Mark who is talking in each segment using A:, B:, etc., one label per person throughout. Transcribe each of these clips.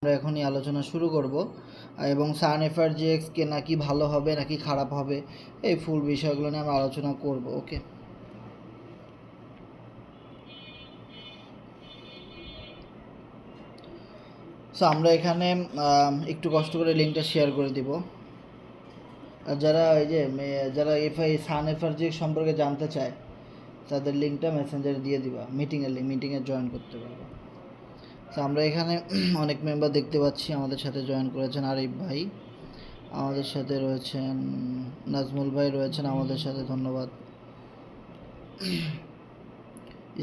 A: আমরা এখনই আলোচনা শুরু করব এবং সান এফআরজিএক্স কে নাকি ভালো হবে নাকি খারাপ হবে এই ফুল বিষয়গুলো নিয়ে আমরা আলোচনা করব। ওকে, সো আমরা এখানে একটু কষ্ট করে লিঙ্কটা শেয়ার করে দিব। আর যারা যারা সান এফআরজিএক্স সম্পর্কে জানতে চায় তাদের লিঙ্কটা মেসেঞ্জারে দিয়ে দিবা, মিটিংয়ে জয়েন করতে পারবো। তো আমরা এখানে অনেক মেম্বার দেখতে পাচ্ছি আমাদের সাথে জয়েন করেছেন। আরিফ ভাই আমাদের সাথে রয়েছেন, নাজমুল ভাই রয়েছেন আমাদের সাথে, ধন্যবাদ।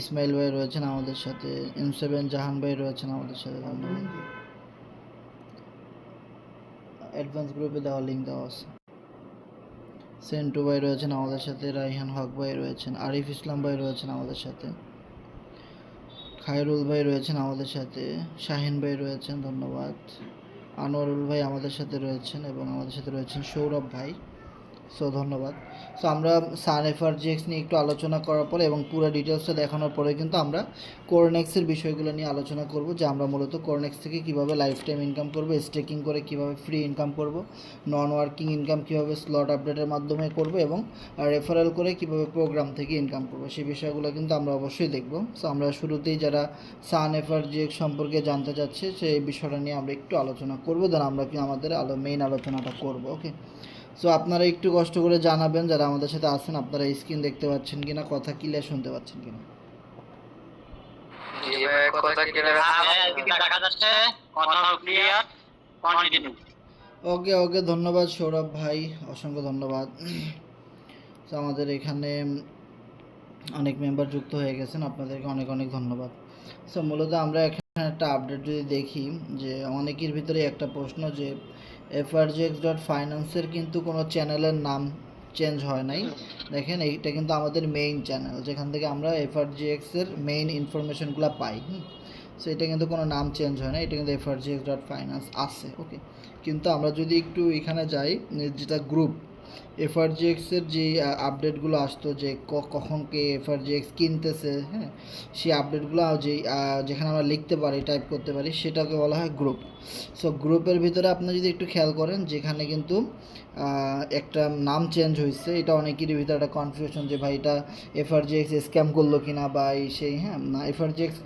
A: ইসমাইল ভাই রয়েছেন আমাদের সাথে, M7 জাহান ভাই রয়েছেন আমাদের সাথে, ধন্যবাদ। অ্যাডভান্স গ্রুপে দেওয়া লিঙ্ক দেওয়া আছে। সেন্টু ভাই রয়েছেন আমাদের সাথে, রাইহান হক ভাই রয়েছেন, আরিফ ইসলাম ভাই রয়েছেন আমাদের সাথে, খায়রুল ভাই রয়েছেন আমাদের সাথে, শাহিন ভাই রয়েছেন, ধন্যবাদ। আনোয়ারুল ভাই আমাদের সাথে রয়েছেন এবং আমাদের সাথে রয়েছেন সৌরভ ভাই, সো ধন্যবাদ। সো আমরা সান এফআরজিএক্স নিয়ে একটু আলোচনা করার পরে এবং পুরো ডিটেলসটা দেখানোর পরে কিন্তু আমরা কোরনেক্সের বিষয়গুলো নিয়ে আলোচনা করব, যে আমরা মূলত কোরনেক্স থেকে কীভাবে লাইফ টাইম ইনকাম করবো, স্টেকিং করে কীভাবে ফ্রি ইনকাম করব, নন ওয়ার্কিং ইনকাম কীভাবে স্লট আপডেটের মাধ্যমে করব এবং রেফারেল করে কীভাবে প্রোগ্রাম থেকে ইনকাম করব, সেই বিষয়গুলো কিন্তু আমরা অবশ্যই দেখব। সো আমরা শুরুতেই যারা সান এফআরজিএক্স সম্পর্কে জানতে চাচ্ছে সেই বিষয়টা নিয়ে আমরা একটু আলোচনা করব, দেন আমরা কি আমাদের মেইন আলোচনাটা করব। ওকে, সো আপনারা একটু কষ্ট করে জানাবেন যারা আমাদের সাথে আছেন, আপনারা স্ক্রিন দেখতে পাচ্ছেন কিনা, কথা ক্লিয়ার শুনতে পাচ্ছেন কিনা। ওকে ওকে, ধন্যবাদ সৌরভ ভাই, অসংখ্য ধন্যবাদ। তো আমাদের এখানে অনেক মেম্বার যুক্ত হয়ে গেছেন, আপনাদেরকে অনেক অনেক ধন্যবাদ। সো মূলত আমরা এখানে একটা আপডেট যদি দেখি, যে অনেকের ভিতরে একটা প্রশ্ন যে frgx.finance কিন্তু কোনো চ্যানেলের নাম চেঞ্জ হয় নাই। দেখেন এইটা কিন্তু আমাদের মেইন চ্যানেল, যেখান থেকে আমরা frgx-এর মেইন ইনফরমেশনগুলো পাই। সো এটা কিন্তু কোনো নাম চেঞ্জ হয় না, এটা কিন্তু frgx.finance আছে। ওকে, কিন্তু আমরা যদি একটু এখানে যাই, যেটা গ্রুপ এফআরজিএক্সের যে আপডেটগুলো আসতো, যে কখন কে এফআরজিএক্স কিনতেছে, হ্যাঁ, সেই আপডেটগুলো যেখানে আমরা লিখতে পারি, টাইপ করতে পারি, সেটাকে বলা হয় গ্রুপ। সো গ্রুপের ভিতরে আপনি যদি একটু খেয়াল করেন, যেখানে কিন্তু একটা নাম চেঞ্জ হয়েছে, এটা অনেকেরই ভিতরে একটা কনফিউশন যে ভাই এটা এফআরজিএক্স স্ক্যাম করলো কিনা বা সেই, হ্যাঁ, না, এফআরজিএক্স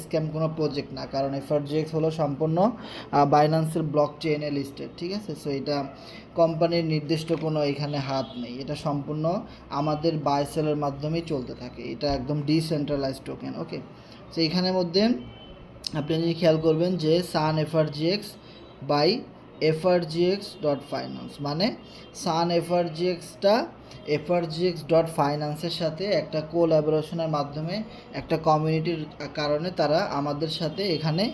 A: স্ক্যাম কোনো প্রজেক্ট না, কারণ এফআরজিএক্স হলো সম্পূর্ণ বাইন্যান্সের ব্লক চেইনে লিস্টেড, ঠিক আছে। সো এটা কোম্পানির নির্দিষ্ট কোনো এখানে হাত নেই, এটা সম্পূর্ণ আমাদের বাই সেলের মাধ্যমেই চলতে থাকে, এটা একদম ডিসেন্ট্রালাইজড টোকেন। ওকে, সো এখানের মধ্যে আপনি যদি খেয়াল করবেন যে সান এফআরজিএক্স বাই frgx.finance, মানে সান এফআরজিএক্সটা frgx.finance-এর সাথে একটা কোলাবোরেশনের মাধ্যমে একটা কমিউনিটির কারণে তারা আমাদের সাথে এখানে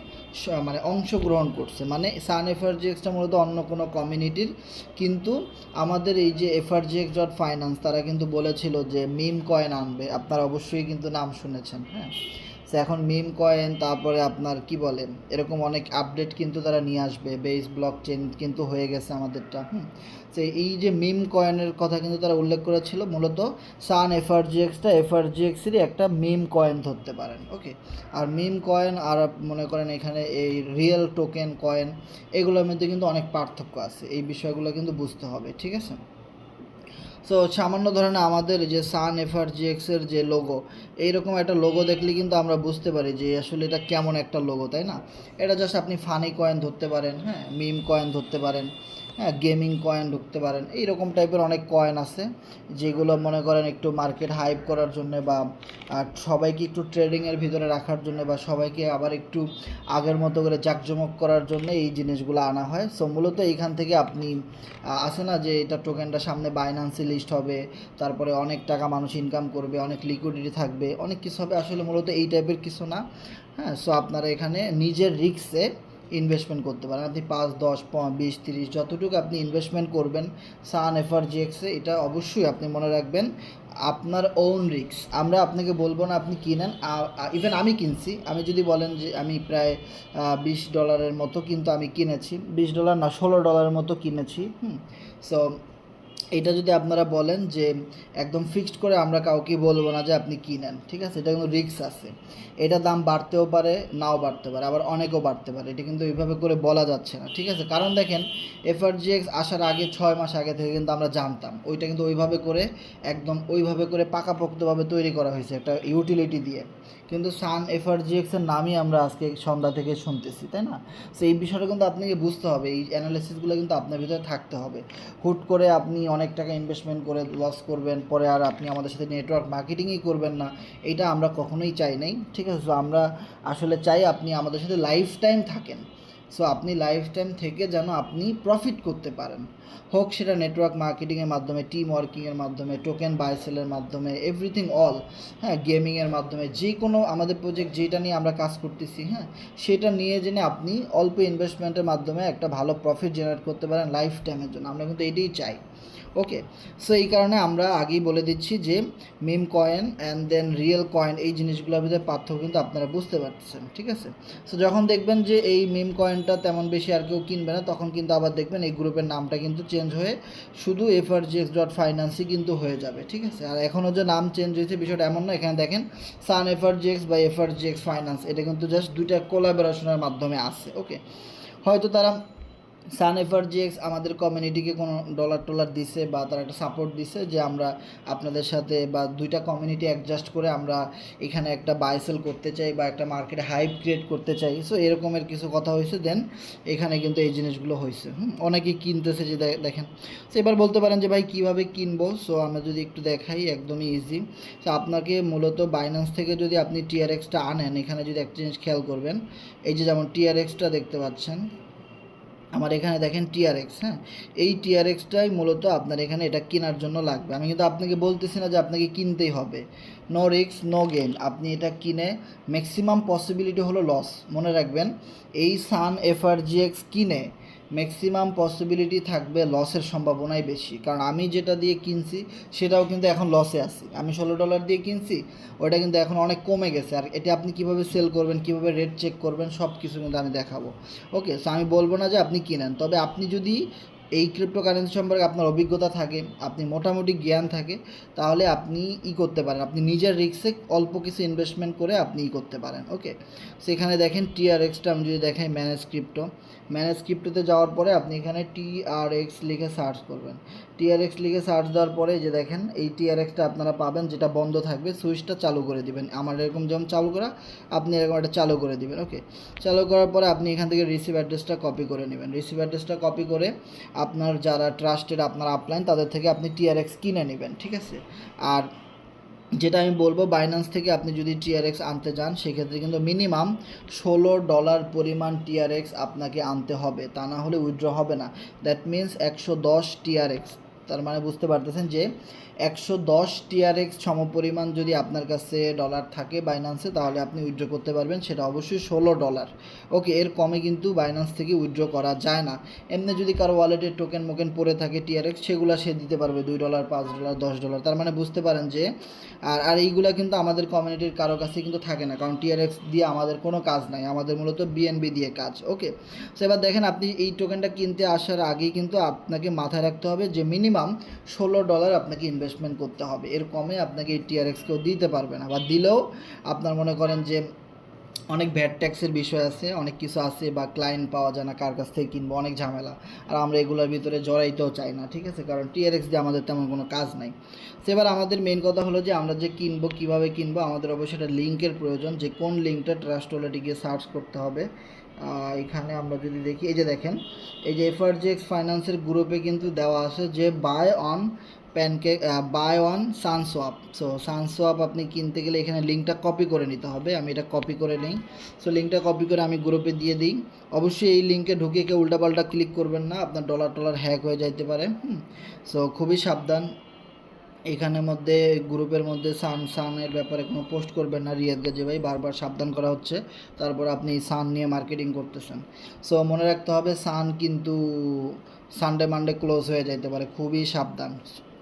A: মানে অংশগ্রহণ করছে, মানে সান এফআরজিএক্সটা মূলত অন্য কোনো কমিউনিটির, কিন্তু আমাদের এই যে frgx.finance তারা কিন্তু বলেছিল যে মিম কয়েন আনবে, আপনারা অবশ্যই কিন্তু নাম শুনেছেন, হ্যাঁ। সো এখন মিম কয়েন, তারপরে আপনার কি বলেন, এরকম অনেক আপডেট কিন্তু তারা নিয়ে আসবে, বেস ব্লক চেন কিন্তু হয়ে গেছে আমাদেরটা। তো এই যে মিম কয়েনের কথা কিন্তু তারা উল্লেখ করেছিল, মূলত সান এফআরজিএক্সটা এফআরজিএক্সেরই একটা মিম কয়েন ধরতে পারেন। ওকে, আর মিম কয়েন আর মনে করেন এখানে এই রিয়েল টোকেন কয়েন, এগুলোর মধ্যে কিন্তু অনেক পার্থক্য আছে, এই বিষয়গুলো কিন্তু বুঝতে হবে, ঠিক আছে। সো সামান্য ধরনের আমাদের যে সান এফআরজিএক্সের যে লোগো, এইরকম একটা লোগো দেখলে কিন্তু আমরা বুঝতে পারি যে আসলে এটা কেমন একটা লোগো, তাই না। এটা জাস্ট আপনি ফানি কয়েন ধরতে পারেন, হ্যাঁ, মিম কয়েন ধরতে পারেন, হ্যাঁ, গেমিং কয়েন ঢুকতে পারেন, এইরকম টাইপের অনেক কয়েন আছে যেগুলো মনে করেন একটু মার্কেট হাইপ করার জন্য বা সবাইকে একটু ট্রেডিংয়ের ভিতরে রাখার জন্য বা সবাইকে আবার একটু আগের মতো করে জাঁকজমক করার জন্য এই জিনিসগুলো আনা হয়। সো মূলত এইখান থেকে আপনি আসে না যে এটা টোকেনটা সামনে বাইন্যান্সে লিস্ট হবে, তারপরে অনেক টাকা মানুষ ইনকাম করবে, অনেক লিকুইডিটি থাকবে, অনেক কিছু হবে, আসলে মূলত এই টাইপের কিছু না, হ্যাঁ। সো আপনারা এখানে নিজের রিস্কে ইনভেস্টমেন্ট করতে পারেন, আপনি 5, 10, 20, 30 যতটুকু আপনি ইনভেস্টমেন্ট করবেন সান এফআরজিএক্সে, এটা অবশ্যই আপনি মনে রাখবেন আপনার ওন রিস্ক। আমরা আপনাকে বলবো না আপনি কিনেন, ইভেন আমি কিনছি, আমি যদি বলেন যে আমি প্রায় $20 মতো কিন্তু আমি কিনেছি, $20 না $16 মতো কিনেছি। সো এটা যদি আপনারা বলেন যে একদম ফিক্সড করে আমরা কাউকে বলবো না যে আপনি কিনেন, ঠিক আছে, এটা কিন্তু রিস্ক আছে, এটা দাম বাড়তেও পারে নাও বাড়তে পারে আবার অনেকও বাড়তে পারে, এটা কিন্তু এইভাবে করে বলা যাচ্ছে না, ঠিক আছে। কারণ দেখেন এফআরজিএক্স আসার আগে 6 মাস আগে থেকে কিন্তু আমরা জানতাম ওইটা কিন্তু ওইভাবে করে একদম ওইভাবে করে পাকাপোক্তভাবে তৈরি করা হয়েছে একটা ইউটিলিটি দিয়ে, কিন্তু সান এফআরজিএক্সের নামই আমরা আজকে সন্ধ্যা থেকে শুনতেছি, তাই না? সো এই বিষয়টা কিন্তু আপনাকে বুঝতে হবে, এই অ্যানালিসিসগুলো কিন্তু আপনার ভিতরে থাকতে হবে। হুট করে আপনি অনেক টাকা ইনভেস্টমেন্ট করে লস করবেন, পরে আর আপনি আমাদের সাথে নেটওয়ার্ক মার্কেটিংই করবেন না, এটা আমরা কখনোই চাই নাই, ঠিক আছে। সো আমরা আসলে চাই আপনি আমাদের সাথে লাইফ টাইম থাকেন, সো আপনি লাইফ টাইম থেকে যেন আপনি প্রফিট করতে পারেন, হোক সেটা নেটওয়ার্ক মার্কেটিংয়ের মাধ্যমে, টিম ওয়ার্কিংয়ের মাধ্যমে, টোকেন বাই সেলের মাধ্যমে, এভরিথিং অল, হ্যাঁ, গেমিংয়ের মাধ্যমে, যে কোনো আমাদের প্রজেক্ট যেটা নিয়ে আমরা কাজ করতেছি, হ্যাঁ, সেটা নিয়ে জেনে আপনি অল্প ইনভেস্টমেন্টের মাধ্যমে একটা ভালো প্রফিট জেনারেট করতে পারেন লাইফ টাইমের জন্য, আমরা কিন্তু এটাই চাই। ওকে, সো এই কারণে আমরা আগেই বলে দিচ্ছি যে meme coin and then real coin এই জিনিসগুলোর ভিতরে পার্থক্য কিন্তু আপনারা বুঝতে পারছেন, ঠিক আছে। সো যখন দেখবেন যে এই মিম কয়েনটা তেমন বেশি আর কেউ কিনবে না, তখন কিন্তু আবার দেখবেন এই গ্রুপের নামটা কিন্তু চেঞ্জ হয়ে শুধু FRGX.finance কিন্তু হয়ে যাবে, ঠিক আছে। আর এখনও যে নাম চেঞ্জ হয়েছে বিষয়টা এমন না, এখানে দেখেন সান FRGX বা FRGX ফাইন্যান্স, এটা কিন্তু জাস্ট দুইটা কোলাবোরেশনের মাধ্যমে আসে। ওকে, হয়তো তারা সান এফআরজিএক্স আমাদের কমিউনিটিকে কোনো ডলার টলার দিছে বা তারা একটা সাপোর্ট দিছে যে আমরা আপনাদের সাথে বা দুইটা কমিউনিটি অ্যাডজাস্ট করে আমরা এখানে একটা বাইসেল করতে চাই বা একটা মার্কেটে হাইপ ক্রিয়েট করতে চাই, সো এরকমের কিছু কথা হয়েছে, দেন এখানে কিন্তু এই জিনিসগুলো হয়েছে। অনেকেই কিনতেছে যে দেখেন। সো এবার বলতে পারেন যে ভাই কীভাবে কিনবো, সো আমরা যদি একটু দেখাই, একদমই ইজি। তো আপনাকে মূলত বাইন্যান্স থেকে যদি আপনি টিআরএক্সটা আনেন, এখানে যদি একটা জিনিস খেয়াল করবেন, এই যে যেমন টিআরএক্সটা দেখতে পাচ্ছেন আমার এখানে দেখেন টিআরএক্স, হ্যাঁ, এই টিআরএক্সটাই মূলত আপনার এখানে এটা কেনার জন্য লাগবে। আমি কিন্তু আপনাকে বলতেছি না যে আপনাকে কিনতেই হবে, নো রিস্ক নো গেইন, আপনি এটা কিনে ম্যাক্সিমাম পসিবিলিটি হলো লস। মনে রাখবেন এই সান এফআরজিএক্স কিনে ম্যাক্সিমাম পসিবিলিটি থাকবে লসের সম্ভাবনাই বেশি, কারণ আমি যেটা দিয়ে কিনছি সেটাও কিন্তু এখন লসে আছি। আমি $16 দিয়ে কিনছি, ওটা কিন্তু এখন অনেক কমে গেছে। আর এটা আপনি কীভাবে সেল করবেন, কীভাবে রেট চেক করবেন, সব কিছু কিন্তু আমি দেখাবো। ওকে, সো আমি বলবো না যে আপনি কিনেন, তবে আপনি যদি এই ক্রিপ্টোকারেন্সি সম্পর্কে আপনার অভিজ্ঞতা থাকে, আপনি মোটামুটি জ্ঞান থাকে, তাহলে আপনি করতে পারেন, আপনি নিজের রিস্কে অল্প কিছু ইনভেস্টমেন্ট করে আপনি করতে পারেন। ওকে, সেখানে দেখেন টিআরএক্সটা আমি যদি দেখাই ম্যানেজ ক্রিপ্টোতে যাওয়ার পরে আপনি এখানে টিআরএক্স লিখে সার্চ করবেন। টিআরএক্স লিখে সার্চ দেওয়ার পরে যে দেখেন এই টিআরএক্সটা আপনারা পাবেন, যেটা বন্ধ থাকবে সুইচটা চালু করে দিবেন। আমার এরকম যেমন চালু করা, আপনি এরকম একটা চালু করে দিবেন। ওকে, চালু করার পরে আপনি এখান থেকে রিসিভ অ্যাড্রেসটা কপি করে নেবেন। রিসিভ অ্যাড্রেসটা কপি করে আপনার যারা ট্রাস্টেড আপনার আপলাইন তাদের থেকে আপনি টিআরএক্স কিনে নেবেন, ঠিক আছে। আর যেটা আমি বলবো, বাইন্যান্স থেকে আপনি যদি টিআরএক্স আনতে যান সেক্ষেত্রে কিন্তু মিনিমাম $16 পরিমাণ টিআরএক্স আপনাকে আনতে হবে, তা না হলে উইথড্র হবে না। দ্যাট মিন্স 110 টিআরএক্স, তার মানে বুঝতে পারতেছেন যে 110 টিআরএক্স সমপরিমাণ যদি আপনার কাছে ডলার থাকে বাইন্যান্সে, তাহলে আপনি উইথড্র করতে পারবেন, সেটা অবশ্যই $16। ওকে, এর কমে কিন্তু বাইন্যান্স থেকে উইথড্র করা যায় না। এমনি যদি কারো ওয়ালেটে টোকেন মোকেন পড়ে থাকে টিআরএক্স, সেগুলো সে দিতে পারবে $2, $5, $10, তার মানে বুঝতে পারেন যে আর এইগুলা কিন্তু আমাদের কমিউনিটির কারো কাছে কিন্তু থাকে না, কারণ টিআরএক্স দিয়ে আমাদের কোনো কাজ নাই, আমাদের মূলত বিএনবি দিয়ে কাজ। ওকে, সো এবার দেখেন আপনি এই টোকেনটা কিনতে আসার আগেই কিন্তু আপনাকে মাথায় রাখতে হবে যে মিনিমাম $16 আপনাকে ইনভেস্টমেন্ট করতে হবে, এর কমে আপনাকে এই টিআরএক্স কেউ দিতে পারবে না, বা দিলেও আপনার মনে করেন যে অনেক ভ্যাট ট্যাক্সের বিষয় আছে, অনেক কিছু আছে, বা ক্লায়েন্ট পাওয়া যায় না, কার কাছ থেকে কিনবো, অনেক ঝামেলা, আর আমরা এগুলোর ভিতরে জড়াইতেও চাই না, ঠিক আছে, কারণ টিআরএক্স দিয়ে আমাদের তেমন কোনো কাজ নাই। এবার আমাদের মেন কথা হলো যে আমরা যে কিনবো, কীভাবে কিনবো, আমাদের অবশ্যই একটা লিঙ্কের প্রয়োজন, যে কোন লিঙ্কটা ট্রাস্ট ওয়ালেটে গিয়ে সার্চ করতে হবে। এখানে আমরা যদি দেখি, এই যে দেখেন এই যে এফআরজিএক্স ফাইন্যান্সের গ্রুপে কিন্তু দেওয়া আছে যে বাই অন সানসোয়াপ। সো সানসোয়াপ আপনি কিনতে গেলে এখানে লিঙ্কটা কপি করে নিতে হবে, আমি এটা কপি করে নিই। সো লিঙ্কটা কপি করে আমি গ্রুপে দিয়ে দিই। অবশ্যই এই লিঙ্কে ঢুকে কেউ উল্টাপাল্টা ক্লিক করবেন না, আপনার ডলার টলার হ্যাক হয়ে যাইতে পারে। সো খুবই সাবধান, এখানের মধ্যে গ্রুপের মধ্যে সানের ব্যাপারে কোনো পোস্ট করবেন না, রিয়াদ গাজী ভাই বারবার সাবধান করা হচ্ছে, তারপর আপনি সান নিয়ে মার্কেটিং করতেছেন। সো মনে রাখতে হবে সান কিন্তু সানডে মানডে ক্লোজ হয়ে যাইতে পারে, খুবই সাবধান,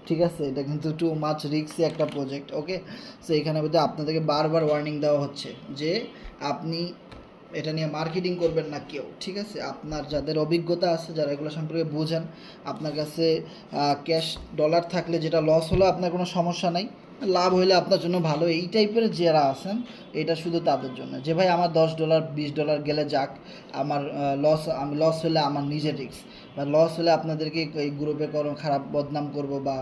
A: ঠিক আছে, এটা কিন্তু টু মাচ রিস্কি একটা প্রজেক্ট। ওকে, সো এখানে মধ্যে আপনাদেরকে বারবার ওয়ার্নিং দেওয়া হচ্ছে যে আপনি এটা নিয়ে মার্কেটিং করবেন না কেউ, ঠিক আছে? আপনার যাদের অভিজ্ঞতা আছে, যারা এগুলো সম্পর্কে বোঝেন, আপনার কাছে ক্যাশ ডলার থাকলে যেটা লস হলো আপনার কোনো সমস্যা নাই, লাভ হইলে আপনার জন্য ভালো। এই টাইপের যারা আছেন এটা শুধু তাদের জন্য, যে ভাই আমার $10 $20 গেলে যাক, আমার আমি লস হলে আমার নিজের রিস্ক, বা লস হলে আপনাদেরকে এই গ্রুপে খারাপ বদনাম করব, বা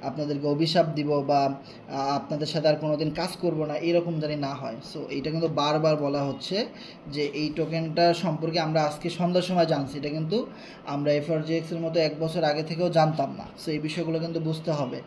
A: আপনাদেরকে অভিশাপ দিব, বা আপনাদের সাথে আর কোনো দিন কাজ করব না, এরকম জানি না হয়। সো এইটা কিন্তু বারবার বলা হচ্ছে যে এই টোকেনটা সম্পর্কে আমরা আজকে সন্ধ্যার সময় জানছি, এটা কিন্তু আমরা এফআরজিএক্সের মতো 1 বছর আগে থেকেও জানতাম না। সো এই বিষয়গুলো কিন্তু বুঝতে হবে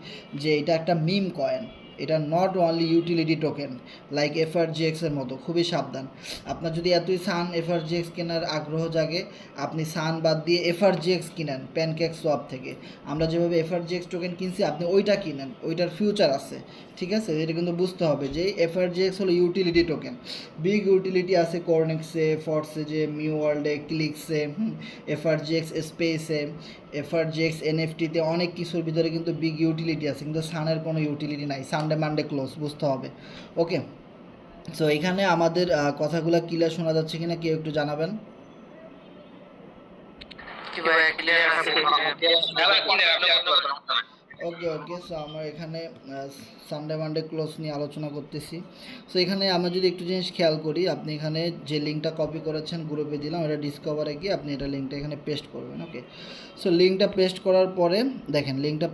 A: যে এটা একটা মিম কয়েন, এটা not only utility token like এফআরজিএক্সের মতো। খুবই সাবধান, আপনার যদি এতই সান এফআরজিএক্স কেনার আগ্রহ জাগে, আপনি সান বাদ দিয়ে এফআরজিএক্স কিনেন প্যানকেক সোয়াপ থেকে। আমরা যেভাবে এফআরজিএক্স টোকেন কিনছি আপনি ওইটা কিনেন, ওইটার ফিউচার আছে, ঠিক আছে? এটা কিন্তু বুঝতে হবে যে এফআরজিএক্স হলো ইউটিলিটি টোকেন, বিগ ইউটিলিটি আছে কর্নিক্সে, ফর্সেজে, মিউ ওয়ার্ল্ডে, ক্লিক্সে, এফআরজিএক্স স্পেসে, এফআরজিএক্স এনএফটিতে, অনেক কিছুর ভিতরে কিন্তু বিগ ইউটিলিটি আছে, কিন্তু সানের কোনো ইউটিলিটি নাই। সানডে মানডে ক্লোজ, বুঝতে হবে। ওকে, সো এখানে আমাদের কথাগুলো ক্লিয়ার শোনা যাচ্ছে কিনা কেউ একটু জানাবেন। ওকে ওকে, সো আমরা এখানে সানডে মানডে ক্লোজ নিয়ে আলোচনা করতেছি। সো এখানে আমরা যদি একটু জিনিস খেয়াল করি, আপনি এখানে যে লিঙ্কটা কপি করেছেন গ্রুপে দিলাম, এটা ডিসকভারে গিয়ে আপনি এটা লিঙ্কটা এখানে পেস্ট করবেন। ওকে, সো লিঙ্কটা পেস্ট করার পরে দেখেন, লিঙ্কটা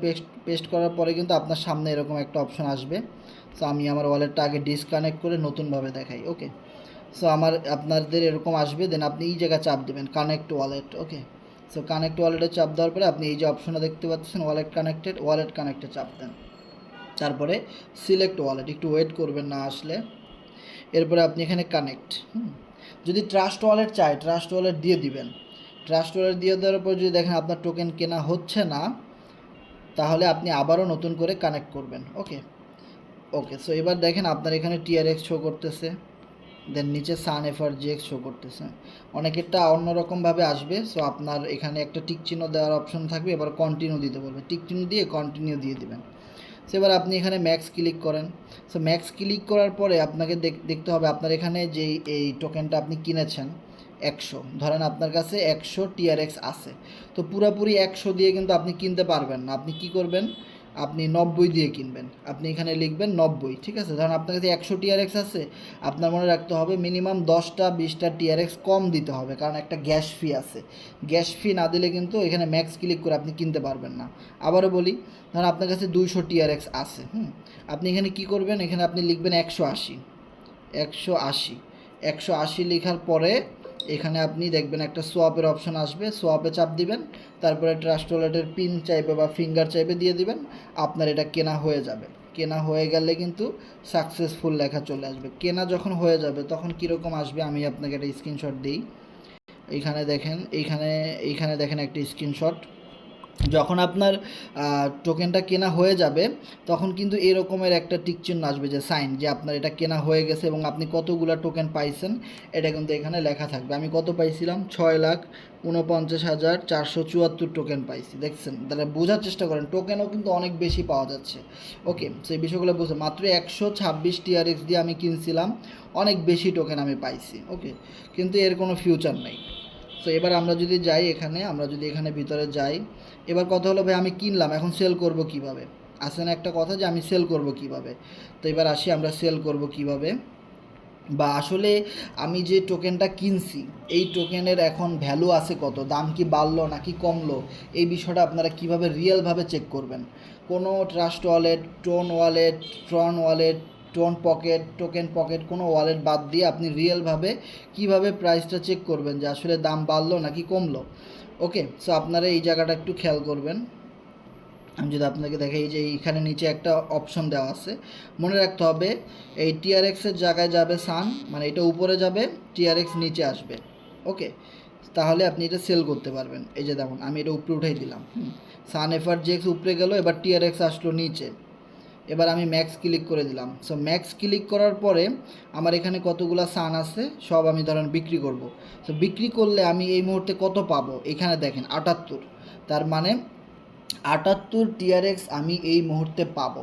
A: পেস্ট করার পরে কিন্তু আপনার সামনে এরকম একটা অপশন আসবে। সো আমি আমার ওয়ালেটটা আগে ডিসকানেক্ট করে নতুনভাবে দেখাই। ওকে, সো আপনাদের এরকম আসবে, দেন আপনি এই জায়গায় চাপ দেবেন কানেক্ট ওয়ালেট। ওকে, সো কানেক্ট ওয়ালেটে চাপ দেওয়ার পরে আপনি এই যে অপশনটা দেখতে পাচ্ছেন ওয়ালেট কানেক্টে চাপ দেন, তারপরে সিলেক্ট ওয়ালেট, একটু ওয়েট করবেন না আসলে। এরপরে আপনি এখানে কানেক্ট, যদি ট্রাস্ট ওয়ালেট চাই ট্রাস্ট ওয়ালেট দিয়ে দিবেন। ট্রাস্ট ওয়ালেট দিয়ে দেওয়ার পর যদি দেখেন আপনার টোকেন কেনা হচ্ছে না, তাহলে আপনি আবারও নতুন করে কানেক্ট করবেন। ওকে ওকে, সো এবার দেখেন আপনার এখানে টিআরএক্স শো করতেছে, দেন নিচে সান এফআরজিএক্স শো করতেছে। অনেকেরটা অন্যরকমভাবে আসবে। সো আপনার এখানে একটা টিক চিহ্ন দেওয়ার অপশন থাকবে, এবার কন্টিনিউ দিতে বলবে, টিক চিহ্ন দিয়ে কন্টিনিউ দিয়ে দিবেন। সো এবার আপনি এখানে ম্যাক্স ক্লিক করেন। সো ম্যাক্স ক্লিক করার পরে আপনাকে দেখতে হবে আপনার এখানে যেই এই টোকেনটা আপনি কিনেছেন 100, ধরেন আপনার কাছে 100 টিআরএক্স আছে, তো পুরোপুরি 100 দিয়ে কিন্তু আপনি কিনতে পারবেন না। আপনি কি করবেন, আপনি 90 দিয়ে কিনবেন। আপনি এখানে লিখবেন 90, ঠিক আছে? ধরেন আপনার কাছে 100 টিআরএক্স আছে, আপনার মনে রাখতে হবে মিনিমাম 10টা 20টা টিআরএক্স কম দিতে হবে, কারণ একটা গ্যাস ফি আছে। গ্যাস ফি না দিলে কিন্তু এখানে ম্যাক্স ক্লিক করে আপনি কিনতে পারবেন না। আবারও বলি, ধরেন আপনার কাছে 200 টিআরএক্স আছে, আপনি এখানে কি করবেন, এখানে আপনি লিখবেন 180 180 180 লেখার পরে এখানে আপনি দেখবেন একটা সোয়াপের অপশন আসবে, সোয়াপে চাপ দিবেন, তারপরে ট্রাস্ট ওয়ালেটের পিন চাইবে বা ফিঙ্গার চাইবে, দিয়ে দিবেন, আপনার এটা কেনা হয়ে যাবে। কেনা হয়ে গেলে কিন্তু সাকসেসফুল লেখা চলে আসবে। কেনা যখন হয়ে যাবে তখন কীরকম আসবে আমি আপনাকে একটা স্ক্রিনশট দিই। এইখানে দেখেন, এইখানে দেখেন একটা স্ক্রিনশট। যখন আপনার টোকেনটা কেনা হয়ে যাবে তখন কিন্তু এরকমের একটা টিক চিহ্ন আসবে, যে সাইন, যে আপনার এটা কেনা হয়ে গেছে এবং আপনি কতগুলো টোকেন পাইছেন এটা কিন্তু এখানে লেখা থাকবে। আমি কত পাইছিলাম, 6,49,474 টোকেন পাইছি, দেখছেন? তাহলে বোঝার চেষ্টা করেন, টোকেনও কিন্তু অনেক বেশি পাওয়া যাচ্ছে। ওকে, সেই বিষয়গুলো বুঝে মাত্র 126 টিআরএক্স দিয়ে আমি কিনছিলাম, অনেক বেশি টোকেন আমি পাইছি। ওকে, কিন্তু এর কোনো ফিউচার নেই। তো এবার আমরা যদি যাই এখানে ভিতরে যাই, এবার কথা হলো ভাই আমি কিনলাম, এখন সেল করব কিভাবে? আসে না একটা কথা যে আমি সেল করব কিভাবে? তো এবার আসি আমরা সেল করব কিভাবে, বা আসলে আমি যে টোকেনটা কিনছি এই টোকেনের এখন ভ্যালু আছে কত, দাম কি বাড়লো নাকি কমলো, এই বিষয়টা আপনারা কিভাবে রিয়েলভাবে চেক করবেন? কোনো trust wallet, ট্রন wallet, token pocket কোনো ওয়ালেট বাদ দিয়ে আপনি রিয়েলভাবে কিভাবে প্রাইসটা চেক করবেন যে আসলে দাম বাড়লো নাকি কমলো? ওকে, সো আপনারা এই জায়গাটা একটু খেয়াল করবেন। আমি যদি আপনাকে দেখাই যে এইখানে নিচে একটা অপশন দেওয়া আছে, মনে রাখতে হবে এই টিআরএক্সের জায়গায় যাবে সান, মানে এটা উপরে যাবে, টিআরএক্স নিচে আসবে। ওকে, তাহলে আপনি এটা সেল করতে পারবেন। এই যে দেখুন আমি এটা উপরে উঠাই দিলাম, সান এফআরজিএক্স উপরে গেল, এবার টিআরএক্স আসলো নিচে, এবার আমি ম্যাক্স ক্লিক করে দিলাম। সো ম্যাক্স ক্লিক করার পরে আমার এখানে কতগুলো সান আছে সব আমি ধরেন বিক্রি করব। সো বিক্রি করলে আমি এই মুহূর্তে কত পাবো, এখানে দেখেন 78, তার মানে 78 টিআরএক্স আমি এই মুহূর্তে পাবো।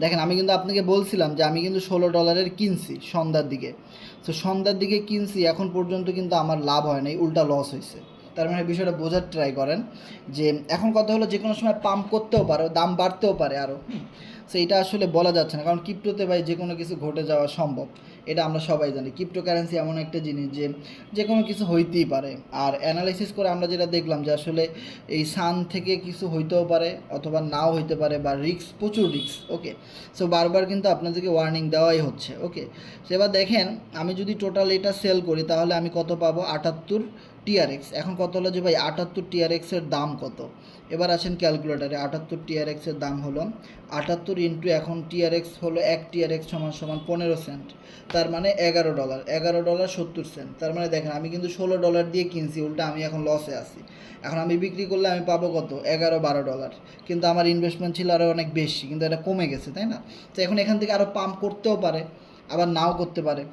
A: দেখেন আমি কিন্তু আপনাকে বলছিলাম যে আমি কিন্তু $16 কিনছি সন্ধ্যার দিকে। তো সন্ধ্যার দিকে কিনছি, এখন পর্যন্ত কিন্তু আমার লাভ হয় নাই, উল্টা লস হয়েছে। তার মানে বিষয়টা বোঝার ট্রাই করেন যে এখন কথা হলো যে কোনো সময় পাম্প করতেও পারে, দাম বাড়তেও পারে আরও। সো এটা আসলে বলা যাচ্ছে না, কারণ ক্রিপ্টোতে ভাই যে কোনো কিছু ঘটে যাওয়া সম্ভব, এটা আমরা সবাই জানি। ক্রিপ্টোকারেন্সি এমন একটা জিনিস যে যে কোনো কিছু হইতেই পারে। আর অ্যানালাইসিস করে আমরা যেটা দেখলাম যে আসলে এই সান থেকে কিছু হইতেও পারে অথবা নাও হইতে পারে, বা রিস্ক, প্রচুর রিস্ক। ওকে, সো বারবার কিন্তু আপনাদেরকে ওয়ার্নিং দেওয়াই হচ্ছে। ওকে, সো এবার দেখেন আমি যদি টোটাল এটা সেল করি তাহলে আমি কত পাবো, 78 টিআরএক্স। এখন কত হলো যে ভাই 78 টিআরএক্সের দাম কত, এবার আসেন ক্যালকুলেটারে। 78 টিআরএক্সের দাম হলো 78 ইন্টু, এখন টিআরএক্স হলো 1 টিআরএক্স সমান সমান 15 সেন্ট, তার মানে $11, $11.70। তার মানে দেখেন আমি কিন্তু $16 দিয়ে কিনছি, উল্টা আমি এখন লসে আছি। এখন আমি বিক্রি করলে আমি পাবো কত, $11-12। কিন্তু আমার ইনভেস্টমেন্ট ছিল আরও অনেক বেশি, কিন্তু এটা কমে গেছে, তাই না? তো এখন এখান থেকে আরও পাম্প করতেও পারে, আবার নাও করতে পারে,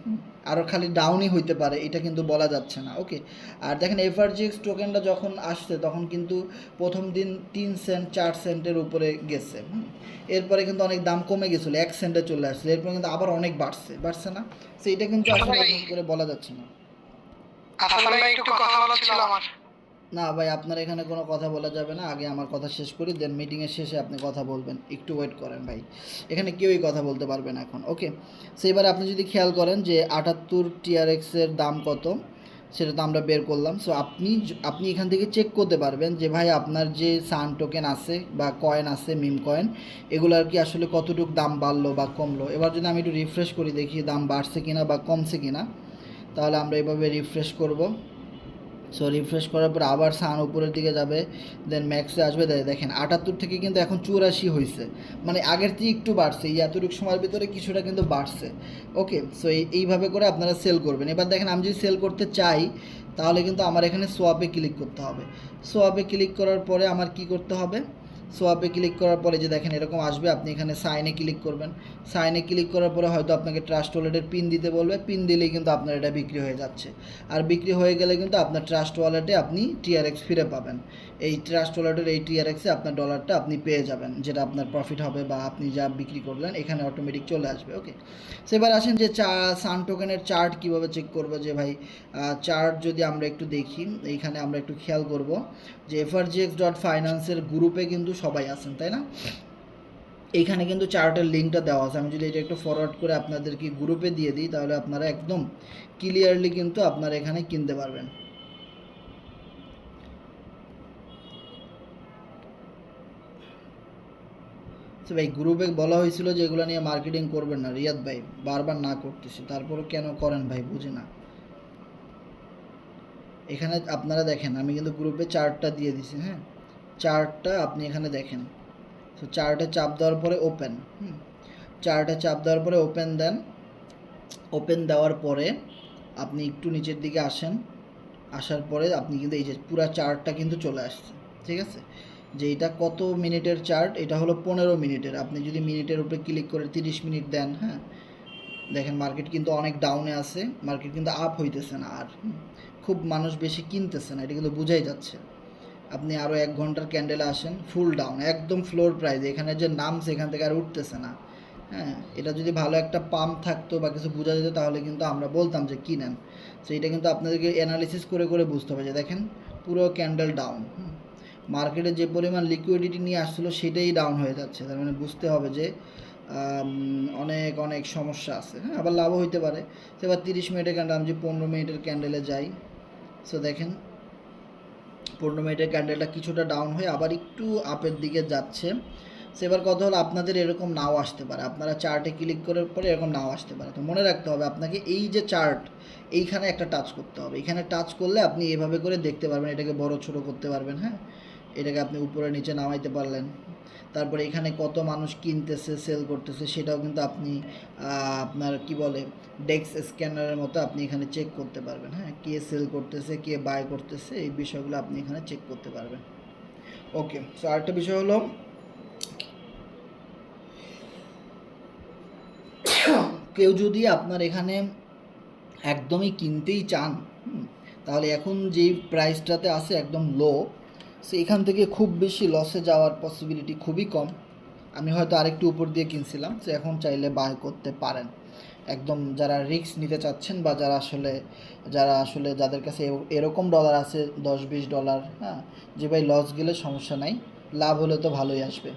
A: আরও খালি ডাউনই হইতে পারে, এটা কিন্তু বলা যাচ্ছে না। ওকে, আর দেখেন এফআরজিএক্স টোকেনটা যখন আসছে তখন কিন্তু প্রথম দিন 3 সেন্ট 4 সেন্টের উপরে গেছে, এরপরে কিন্তু অনেক দাম কমে গেছিলো, 1 সেন্টে চলে আসছে, এরপরে কিন্তু আবার অনেক বাড়ছে না? তো এটা কিন্তু আসলে করে বলা যাচ্ছে না।
B: একটু কথা বলা ছিল আমার।
A: না ভাই, আপনার এখানে কোনো কথা বলা যাবে না, আগে আমার কথা শেষ করি, দেন মিটিংয়ের শেষে আপনি কথা বলবেন। একটু ওয়েট করেন ভাই, এখানে কেউই কথা বলতে পারবে না এখন। ওকে, সো এবার আপনি যদি খেয়াল করেন যে 78 টিআরএক্সের দাম কত, সেটা তো আমরা বের করলাম। সো আপনি এখান থেকে চেক করতে পারবেন যে ভাই আপনার যে সান টোকেন আছে বা কয়েন আছে, মিম কয়েন, এগুলোর কি আসলে কতটুকু দাম বাড়লো বা কমলো। এবার যদি আমি একটু রিফ্রেশ করি, দেখি দাম বাড়ছে কিনা বা কমছে কিনা, তাহলে আমরা এভাবে রিফ্রেশ করব। সো রিফ্রেশ করার পর আবার সান উপরের দিকে যাবে, দেন ম্যাক্সে আসবে, দেখেন 78 থেকে কিন্তু এখন 84 হয়েছে, মানে আগের থেকে একটু বাড়ছে, এই এতটুকু সময়ের ভিতরে কিছুটা কিন্তু বাড়ছে। ওকে, সো এইভাবে করে আপনারা সেল করবেন। এবার দেখেন আমি যদি সেল করতে চাই তাহলে কিন্তু আমার এখানে সোয়াপে ক্লিক করতে হবে। সোয়াপে ক্লিক করার পরে আমার কি করতে হবে, সোয়াপে ক্লিক করার পরে যে দেখেন এরকম আসবে, আপনি এখানে সাইনে ক্লিক করবেন। সাইনে ক্লিক করার পরে হয়তো আপনাকে ট্রাস্ট ওয়ালেটের পিন দিতে বলবে, পিন দিলেই কিন্তু আপনার এটা বিক্রি হয়ে যাচ্ছে। আর বিক্রি হয়ে গেলে কিন্তু আপনার ট্রাস্ট ওয়ালেটে আপনি টিআরএক্স ফিরে পাবেন। এই ট্রাস্ট ওয়ালেটের এই টিআরএক্সে আপনার ডলারটা আপনি পেয়ে যাবেন, যেটা আপনার প্রফিট হবে, বা আপনি যা বিক্রি করলেন এখানে অটোমেটিক চলে আসবে। ওকে, সেবার আসেন যে সান টোকেনের চার্ট কীভাবে চেক করবো। যে ভাই চার্ট যদি আমরা একটু দেখি, এইখানে আমরা একটু খেয়াল করব যে frgx.finance-এর গ্রুপে কিন্তু সবাই আছেন, তাই না? এইখানে কিন্তু চার্টের লিঙ্কটা দেওয়া আছে। আমি যদি এটা একটু ফরওয়ার্ড করে আপনাদেরকে গ্রুপে দিয়ে দিই তাহলে আপনারা একদম ক্লিয়ারলি কিন্তু আপনারা এখানে কিনতে পারবেন। তো ভাই গ্রুপে বলা হয়েছিল যে এগুলো নিয়ে মার্কেটিং করবেন না, রিয়াদ ভাই বারবার না করতেছি, তারপরে কেন করেন ভাই, বুঝি না। এখানে আপনারা দেখেন আমি কিন্তু গ্রুপে চার্টটা দিয়ে দিছি, হ্যাঁ, চার্টটা আপনি এখানে দেখেন। তো চার্টে চাপ দেওয়ার পরে ওপেন, চার্টে চাপ দেওয়ার পরে ওপেন দেন। ওপেন দেওয়ার পরে আপনি একটু নিচের দিকে আসেন, আসার পরে আপনি কিন্তু এই যে পুরো চার্টটা কিন্তু চলে আসছে, ঠিক আছে? যে এটা কত মিনিটের চার্ট, এটা হলো 15 মিনিটের। আপনি যদি মিনিটের উপরে ক্লিক করে 30 মিনিট দেন, হ্যাঁ, দেখেন মার্কেট কিন্তু অনেক ডাউনে আছে, মার্কেট কিন্তু আপ হইতেছে না, আর খুব মানুষ বেশি কিনতেছে না, এটা কিন্তু বোঝাই যাচ্ছে। আপনি আরও 1 ঘন্টার ক্যান্ডেলে আসেন, ফুল ডাউন, একদম ফ্লোর প্রাইস, এখানে যে নামছে এখান থেকে আর উঠতেছে না। হ্যাঁ, এটা যদি ভালো একটা পাম্প থাকতো বা কিছু বোঝা যেত তাহলে কিন্তু আমরা বলতাম যে কিনেন। তো এটা কিন্তু আপনাদেরকে অ্যানালিসিস করে করে বুঝতে হবে যে দেখেন পুরো ক্যান্ডেল ডাউন, মার্কেটে যে পরিমাণ লিকুইডিটি নিয়ে আসছিলো সেটাই ডাউন হয়ে যাচ্ছে। তার মানে বুঝতে হবে যে অনেক অনেক সমস্যা আছে, হ্যাঁ, আবার লাভও হইতে পারে। তো এবার 30 মিনিটের ক্যান্ডেল, আমি যে 15 মিনিটের ক্যান্ডেলে যাই, সো দেখেন 15 মিনিটের ক্যান্ডেলটা কিছুটা ডাউন হয়ে আবার একটু আপের দিকে যাচ্ছে। সেবার কথা হলো আপনাদের এরকম নাও আসতে পারে, আপনারা চার্টে ক্লিক করার পরে এরকম নাও আসতে পারে। তো মনে রাখতে হবে আপনাকে এই যে চার্ট, এইখানে একটা টাচ করতে হবে। এখানে টাচ করলে আপনি এভাবে করে দেখতে পারবেন, এটাকে বড় ছোট করতে পারবেন, হ্যাঁ, এটাকে আপনি উপরে নিচে নামাইতে পারলেন। তারপরে এখানে কত মানুষ কিনতেছে সেল করতেছে সেটাও কিন্তু আপনি আপনার কি বলে ডেক্স স্ক্যানারের মতো আপনি এখানে চেক করতে পারবেন, হ্যাঁ, কে সেল করতেছে কে বাই করতেছে, এই বিষয়গুলো আপনি এখানে চেক করতে পারবেন। ওকে, সো আরেকটা বিষয় হলো কেউ যদি আপনার এখানে একদমই কিনতেই চান, তাহলে এখন যেই প্রাইসটাতে আছে একদম লো, সো এখান থেকে খুব বেশি লসে যাওয়ার পসিবিলিটি খুবই কম। আমি হয়তো আরেকটু উপর দিয়ে কিনছিলাম, সো এখন চাইলে বাই করতে পারেন। একদম যারা রিস্ক নিতে চাচ্ছেন বা যারা আসলে যাদের কাছে এরকম ডলার আছে $10-20, হ্যাঁ, যে ভাই লস গেলে সমস্যা নাই, লাভ হলে তো ভালোই আসবে।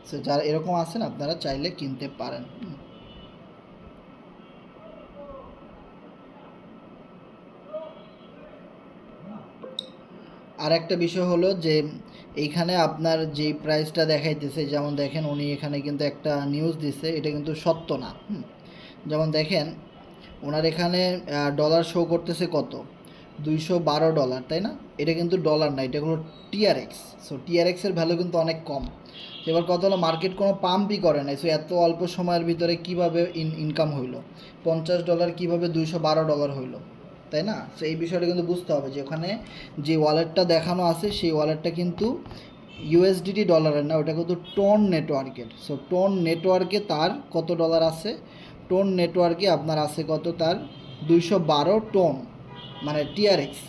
A: সো যারা এরকম আছেন আপনারা চাইলে কিনতে পারেন। আর একটা বিষয় হলো যে এইখানে আপনার যে প্রাইসটা দেখাইতেছে, যেমন দেখেন উনি এখানে কিন্তু একটা নিউজ দিছে, এটা কিন্তু সত্য না। যেমন দেখেন ওনার এখানে ডলার শো করতেছে কত, $212, তাই না? এটা কিন্তু ডলার না, এটা হলো টিআরএক্স। সো টিআরএক্সের ভ্যালু কিন্তু অনেক কম। এবার কথা হলো মার্কেট কোনো পাম্পই করে নাই, সো এত অল্প সময়ের ভিতরে কীভাবে ইনকাম হইলো, $50 কীভাবে $212 হইলো, তাই না? সো এই বিষয়টা কিন্তু বুঝতে হবে যে ওখানে যে ওয়ালেটটা দেখানো আছে সেই ওয়ালেটটা কিন্তু ইউএসডিটি ডলারের না, ওটা কিন্তু টোন নেটওয়ার্কের। সো টোন নেটওয়ার্কে তার কত ডলার আছে, টোন নেটওয়ার্কে আপনার আছে কত, তার 212 টোন, মানে টিআরএক্স।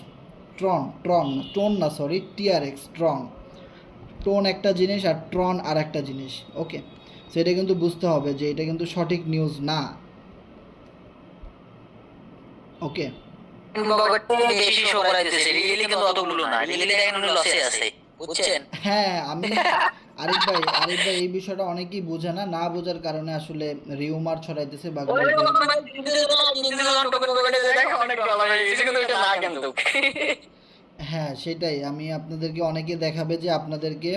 A: টোন না, সরি, টিআরএক্স, টোন একটা জিনিস আর ট্রন আর একটা জিনিস। ওকে, সো এটা কিন্তু বুঝতে হবে যে এটা কিন্তু সঠিক নিউজ না। ওকে,
C: বেশি শো করাইতেছে, রিয়েলি কিন্তু অতগুলো না, রিয়েলি দেখেন উনি লসে আছে, বুঝছেন?
A: হ্যাঁ, আরিফ ভাই এই বিষয়টা অনেকেই বোঝে না, না বোঝার কারণে আসলে রিউমার ছড়াইতেছে বা হ্যাঁ, সেটাই আমি আপনাদেরকে, অনেকে দেখাবে যে আপনাদেরকে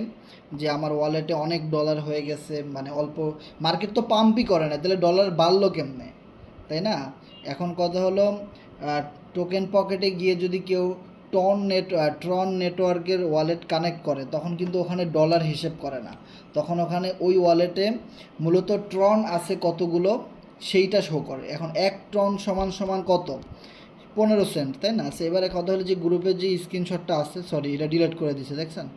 A: যে আমার ওয়ালেটে অনেক ডলার হয়ে গেছে, মানে অল্প, মার্কেট তো পাম্পই করে না, তাহলে ডলার বাড়লো কেমনে, তাই না? এখন কথা হলো টোকেন পকেটে গিয়ে যদি কেউ ট্রন নেটওয়ার্কের ওয়ালেট কানেক্ট করে, তখন কিন্তু ওখানে ডলার হিসেব করে না, তখন ওখানে ওই ওয়ালেটে মূলত ট্রন আছে কতগুলো সেইটা শো করে। এখন 1 ট্রন সমান সমান কত, 15 সেন্ট, তাই না? সে এবারে কথা হলো যে গ্রুপের যে স্ক্রিনশটটা আছে, সরি এটা ডিলিট করে দিছে, দেখছেন?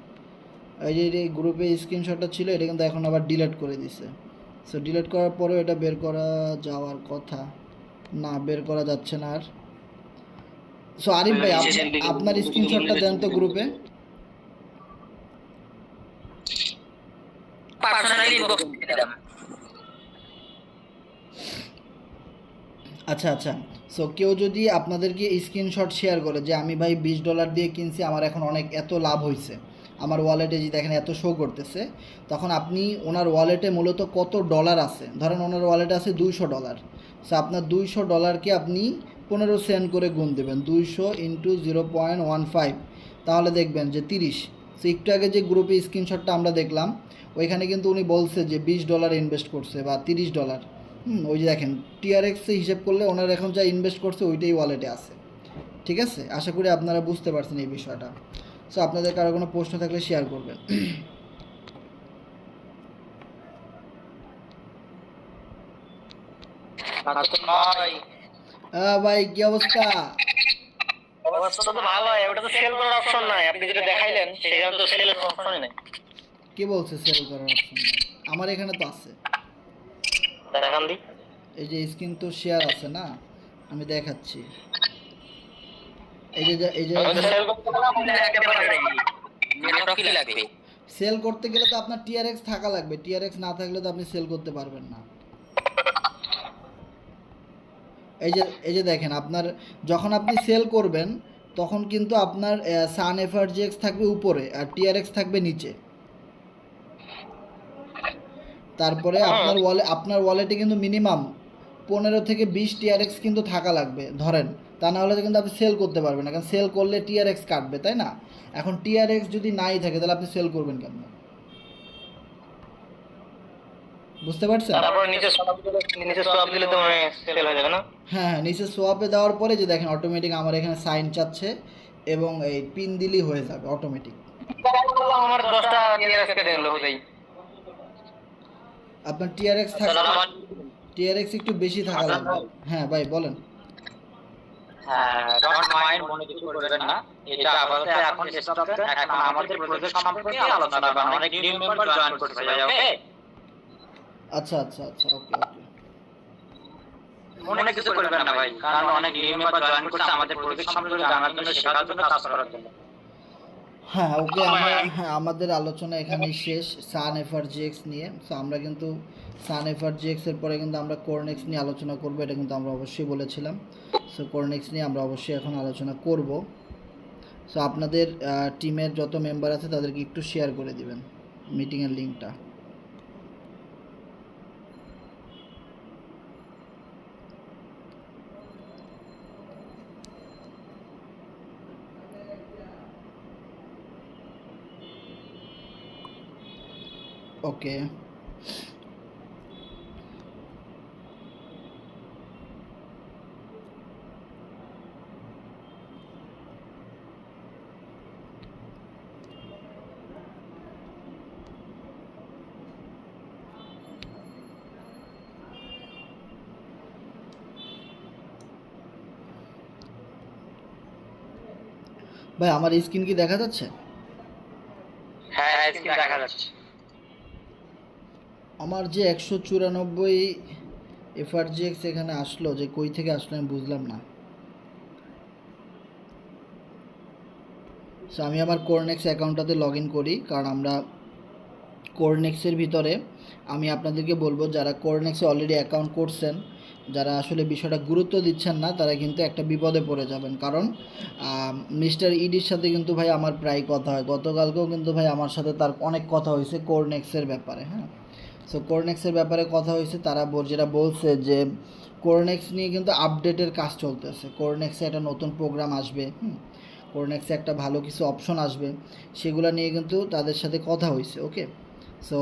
A: এই যে গ্রুপে স্ক্রিনশটটা ছিল, এটা কিন্তু এখন আবার ডিলিট করে দিছে। সো ডিলিট করার পরেও এটা বের করা যাওয়ার কথা না, বের করা যাচ্ছে না আর। সো আরিফ ভাই আপনার স্ক্রিনশটটা দেন তো গ্রুপে।
C: পার্সোনালি ইনবক্স দিলাম।
A: আচ্ছা, সো কেউ যদি আপনাদেরকে স্ক্রিনশট শেয়ার করে যে আমি ভাই $20 দিয়ে কিনছি, আমার এখন অনেক এত লাভ হয়েছে, আমার ওয়ালেটে যে দেখেন এত শো করতেছে, তখন আপনি ওনার ওয়ালেটে মূলত কত ডলার আছে, ধরেন ওনার ওয়ালেটে আছে $200, সো আপনার $200কে আপনি 15 সেন্ট করে গুণ দেবেন, 200 ইন্টু 0.15, তাহলে দেখবেন যে 30। সো একটু আগে যে গ্রুপে স্ক্রিনশটটা আমরা দেখলাম, ওইখানে কিন্তু উনি বলছে যে $20 ইনভেস্ট করছে বা $30। ওই যে দেখেন টিআরএক্সে হিসেব করলে ওনারা এখন যা ইনভেস্ট করছে ওইটাই ওয়ালেটে আছে। ঠিক আছে, আশা করি আপনারা বুঝতে পারছেন এই বিষয়টা। সো আপনাদের কারো কোনো প্রশ্ন থাকলে শেয়ার করবেন। ভাই কি অবস্থা?
C: অবস্থা তো ভালো, ওটা তো সেল করার অপশন নাই, আপনি যেটা দেখাইলেন সেখানে তো সেলের অপশনই নাই।
A: কে বলছে সেল করার অপশন নেই? আমার এখানে তো আছে,
C: দেখান দি।
A: এই যে স্ক্রিন তো শেয়ার আছে না, আমি দেখাচ্ছি। এই যে
C: সেল করতে গেলে একেবারে নেটওয়ার্ক কি লাগবে?
A: সেল করতে গেলে তো আপনার টিআরএক্স থাকা লাগবে, টিআরএক্স না থাকলে তো আপনি সেল করতে পারবেন না। এই যে দেখেন, আপনার যখন আপনি সেল করবেন তখন কিন্তু আপনার সান এফআরজিএক্স থাকবে উপরে আর টিআরএক্স থাকবে নিচে। তারপরে আপনার ওয়ালেটে কিন্তু মিনিমাম 15 থেকে 20 টিআরএক্স কিন্তু থাকা লাগবে ধরেন, তা না হলে কিন্তু আপনি সেল করতে পারবেন না, কারণ সেল করলে টিআরএক্স কাটবে, তাই না? এখন টিআরএক্স যদি নাই থাকে তাহলে আপনি সেল করবেন কেমন? বুঝতে পারছেন?
C: তারপর নিচে সোয়াপ দিলে তো মানে সেল হয়ে যাবে না?
A: হ্যাঁ, নিচে সোয়াপে দেওয়ার পরে যে দেখেন অটোমেটিক আমার এখানে সাইন চাচ্ছে এবং এই পিন দিলেই হয়ে যাবে অটোমেটিক।
C: আমার 10টা টিআরএক্স কে দিলো হই।
A: আপনার টিআরএক্স একটু বেশি থাকা লাগবে। হ্যাঁ ভাই বলেন।
C: হ্যাঁ, ডোন্ট মাইন্ড, মনে কিছু করবেন না, এটা আপাতত এখন স্টপে, এখন আমাদের প্রজেক্ট সম্পর্কে আলোচনা করব, অনেক নিউ মেম্বার জয়েন করতে ভাই। ওকে,
A: আচ্ছা, ওকে।
C: মনে কিছু করবেন না ভাই, কারণ অনেক নিউ মেম্বার জয়েন করছে আমাদের প্রজেক্ট সম্পর্কে জানার জন্য, শেখার জন্য, কাজ করার জন্য।
A: হ্যাঁ ওকে, আমাদের আলোচনা এখানেই শেষ সান এফআরজিএক্স নিয়ে। সো আমরা কিন্তু সান এফআরজিএক্স এর পরে কিন্তু আমরা কোরনেক্স নিয়ে আলোচনা করবো, এটা কিন্তু আমরা অবশ্যই বলেছিলাম। সো কোরনেক্স নিয়ে আমরা অবশ্যই এখন আলোচনা করব। সো আপনাদের টিমের যত মেম্বার আছে তাদেরকে একটু শেয়ার করে দিবেন মিটিংয়ের লিঙ্কটা। ওকে, ভাই আমার স্ক্রিন কি দেখা যাচ্ছে?
C: হ্যাঁ স্ক্রিন দেখা যাচ্ছে।
A: আমার যে 194 এফআরজিএক্স এখানে আসলো, যে কই থেকে আসলো আমি বুঝলাম না। সো আমি আমার কোরনেক্স অ্যাকাউন্টটাতে লগ ইন করি, কারণ আমরা কোরনেক্সের ভিতরে আমি আপনাদেরকে বলবো যারা কোরনেক্সে অলরেডি অ্যাকাউন্ট করছেন, যারা আসলে বিষয়টা গুরুত্ব দিচ্ছেন না, তারা কিন্তু একটা বিপদে পড়ে যাবেন। কারণ মিস্টার ইডির সাথে কিন্তু ভাই আমার প্রায় কথা হয়, গতকালকেও কিন্তু ভাই আমার সাথে তার অনেক কথা হয়েছে কোরনেক্সের ব্যাপারে। হ্যাঁ, সো কোরনেক্সের ব্যাপারে কথা হয়েছে, তারা যেটা বলছে যে কোরনেক্স নিয়ে কিন্তু আপডেটের কাজ চলতেছে, কোরনেক্সে একটা নতুন প্রোগ্রাম আসবে, কোরনেক্সে একটা ভালো কিছু অপশন আসবে, সেগুলো নিয়ে কিন্তু তাদের সাথে কথা হয়েছে। ওকে, সো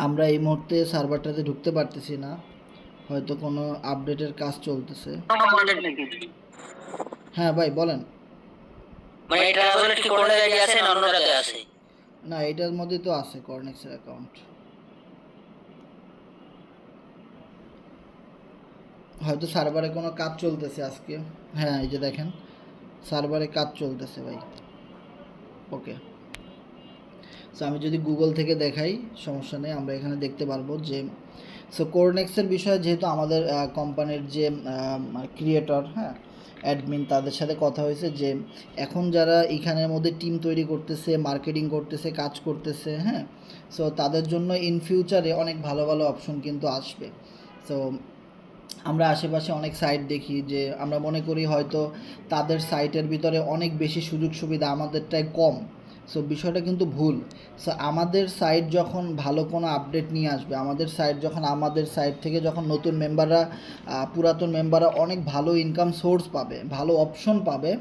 A: আমরা এই মুহূর্তে সার্ভারটাতে ঢুকতে পারতেছি না, হয়তো কোনো আপডেটের কাজ চলতেছে। হ্যাঁ ভাই বলেন।
D: মানে এটা আসলে কি কোন জায়গায় আছে না অন্য জায়গায় আছে?
A: না, এটার মধ্যে তো আছে কর্নেক্সের অ্যাকাউন্ট, হয়তো সার্ভারে কোনো কাজ চলতেছে আজকে। হ্যাঁ এই যে দেখেন সার্ভারে কাজ চলতেছে ভাই। ওকে, সো আমি যদি গুগল থেকে দেখাই সমস্যা নেই, আমরা এখানে দেখতে পারবো যে সো কোরনেক্সের বিষয়ে যেহেতু আমাদের কোম্পানির যে ক্রিয়েটর, হ্যাঁ অ্যাডমিন, তাদের সাথে কথা হয়েছে যে এখন যারা এখানের মধ্যে টিম তৈরি করতেছে, মার্কেটিং করতেছে, কাজ করতেছে, হ্যাঁ সো তাদের জন্য ইন ফিউচারে অনেক ভালো ভালো অপশন কিন্তু আসবে। সো আমরা আশেপাশে অনেক সাইট দেখি যে আমরা মনে করি হয়তো তাদের সাইটের ভিতরে অনেক বেশি সুযোগ সুবিধা, আমাদেরটাই কম। সো বিষয়টা কিন্তু ভুল। সো আমাদের সাইট যখন ভালো কোনো আপডেট নিয়ে আসবে, আমাদের সাইট যখন, আমাদের সাইট থেকে যখন নতুন মেম্বাররা, পুরাতন মেম্বাররা অনেক ভালো ইনকাম সোর্স পাবে, ভালো অপশন পাবে,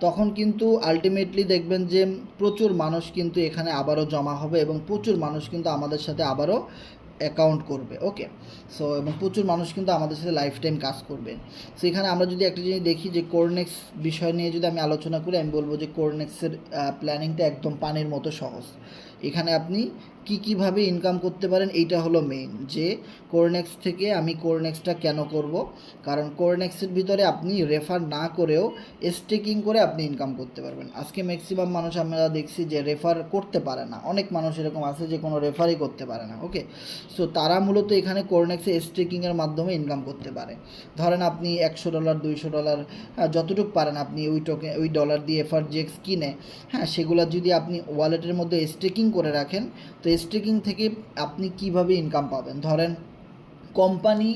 A: তখন কিন্তু আলটিমেটলি দেখবেন যে প্রচুর মানুষ কিন্তু এখানে আবারও জমা হবে এবং প্রচুর মানুষ কিন্তু আমাদের সাথে আবারও অ্যাকাউন্ট করবে। ওকে, সো এবং প্রচুর মানুষ কিন্তু আমাদের সাথে লাইফ টাইম কাজ করবে। সো এখানে আমরা যদি একটা জিনিস দেখি যে কোরনেক্স বিষয় নিয়ে যদি আমি আলোচনা করি, আমি বলবো যে কোরনেক্সের প্ল্যানিংটা একদম পানির মতো সহজ। এখানে আপনি কীভাবে ইনকাম করতে পারেন, এইটা হলো মেইন। যে কোরনেক্স থেকে আমি কোরনেক্সটা কেন করব, কারণ কোরনেক্সের ভিতরে আপনি রেফার না করেও স্টেকিং করে আপনি ইনকাম করতে পারবেন। আজকে ম্যাক্সিমাম মানুষ আমরা দেখছি যে রেফার করতে পারে না, অনেক মানুষ এরকম আছে যে কোনো রেফারই করতে পারে না। ওকে, সো তারা মূলত এখানে কোরনেক্সে স্টেকিংয়ের মাধ্যমে ইনকাম করতে পারে। ধরেন আপনি $100 $200 যতটুকু পারেন আপনি ওই ডলার দিয়ে এফআরজিএক্স কিনে, হ্যাঁ সেগুলো যদি আপনি ওয়ালেটের মধ্যে স্টেকিং করে রাখেন, তো স্টেকিং থেকে আপনি কিভাবে ইনকাম পাবেন। ধরেন কোম্পানি,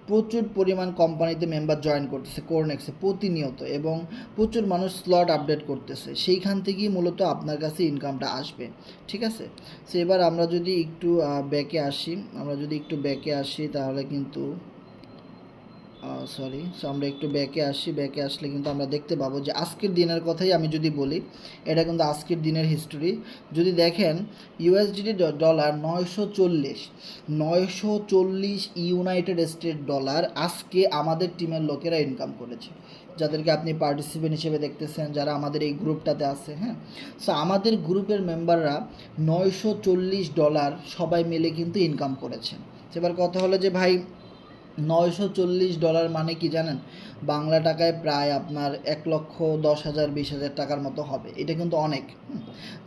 A: প্রচুর পরিমাণ কোম্পানিতে মেম্বার জয়েন করতেছে কোরনেক্সে প্রতিনিয়ত, এবং প্রচুর মানুষ স্লট আপডেট করতেছে, সেইখান থেকেই মূলত আপনার কাছে ইনকামটা আসবে। ঠিক আছে, সো এবার আমরা যদি একটু ব্যাকে আসি তাহলে কিন্তু সো আমরা একটু ব্যাকে আসলে কিন্তু আমরা দেখতে পাবো যে আজকের দিনের কথাই আমি যদি বলি, এটা কিন্তু আজকের দিনের হিস্টোরি। যদি দেখেন USDT dollar 940 United state dollar আজকে আমাদের টিমের লোকেরা ইনকাম করেছে, যাদেরকে আপনি পার্টিসিপেন্ট হিসেবে দেখতেছেন, যারা আমাদের এই গ্রুপটাতে আছে। হ্যাঁ, সো আমাদের গ্রুপের মেম্বাররা $940 সবাই মিলে কিন্তু ইনকাম করেছে। এবার কথা হলো যে ভাই $940 মানে কি জানেন? বাংলা টাকায় প্রায় আপনার 1,10,000 20,000 টাকার মতো হবে। এটা কিন্তু অনেক,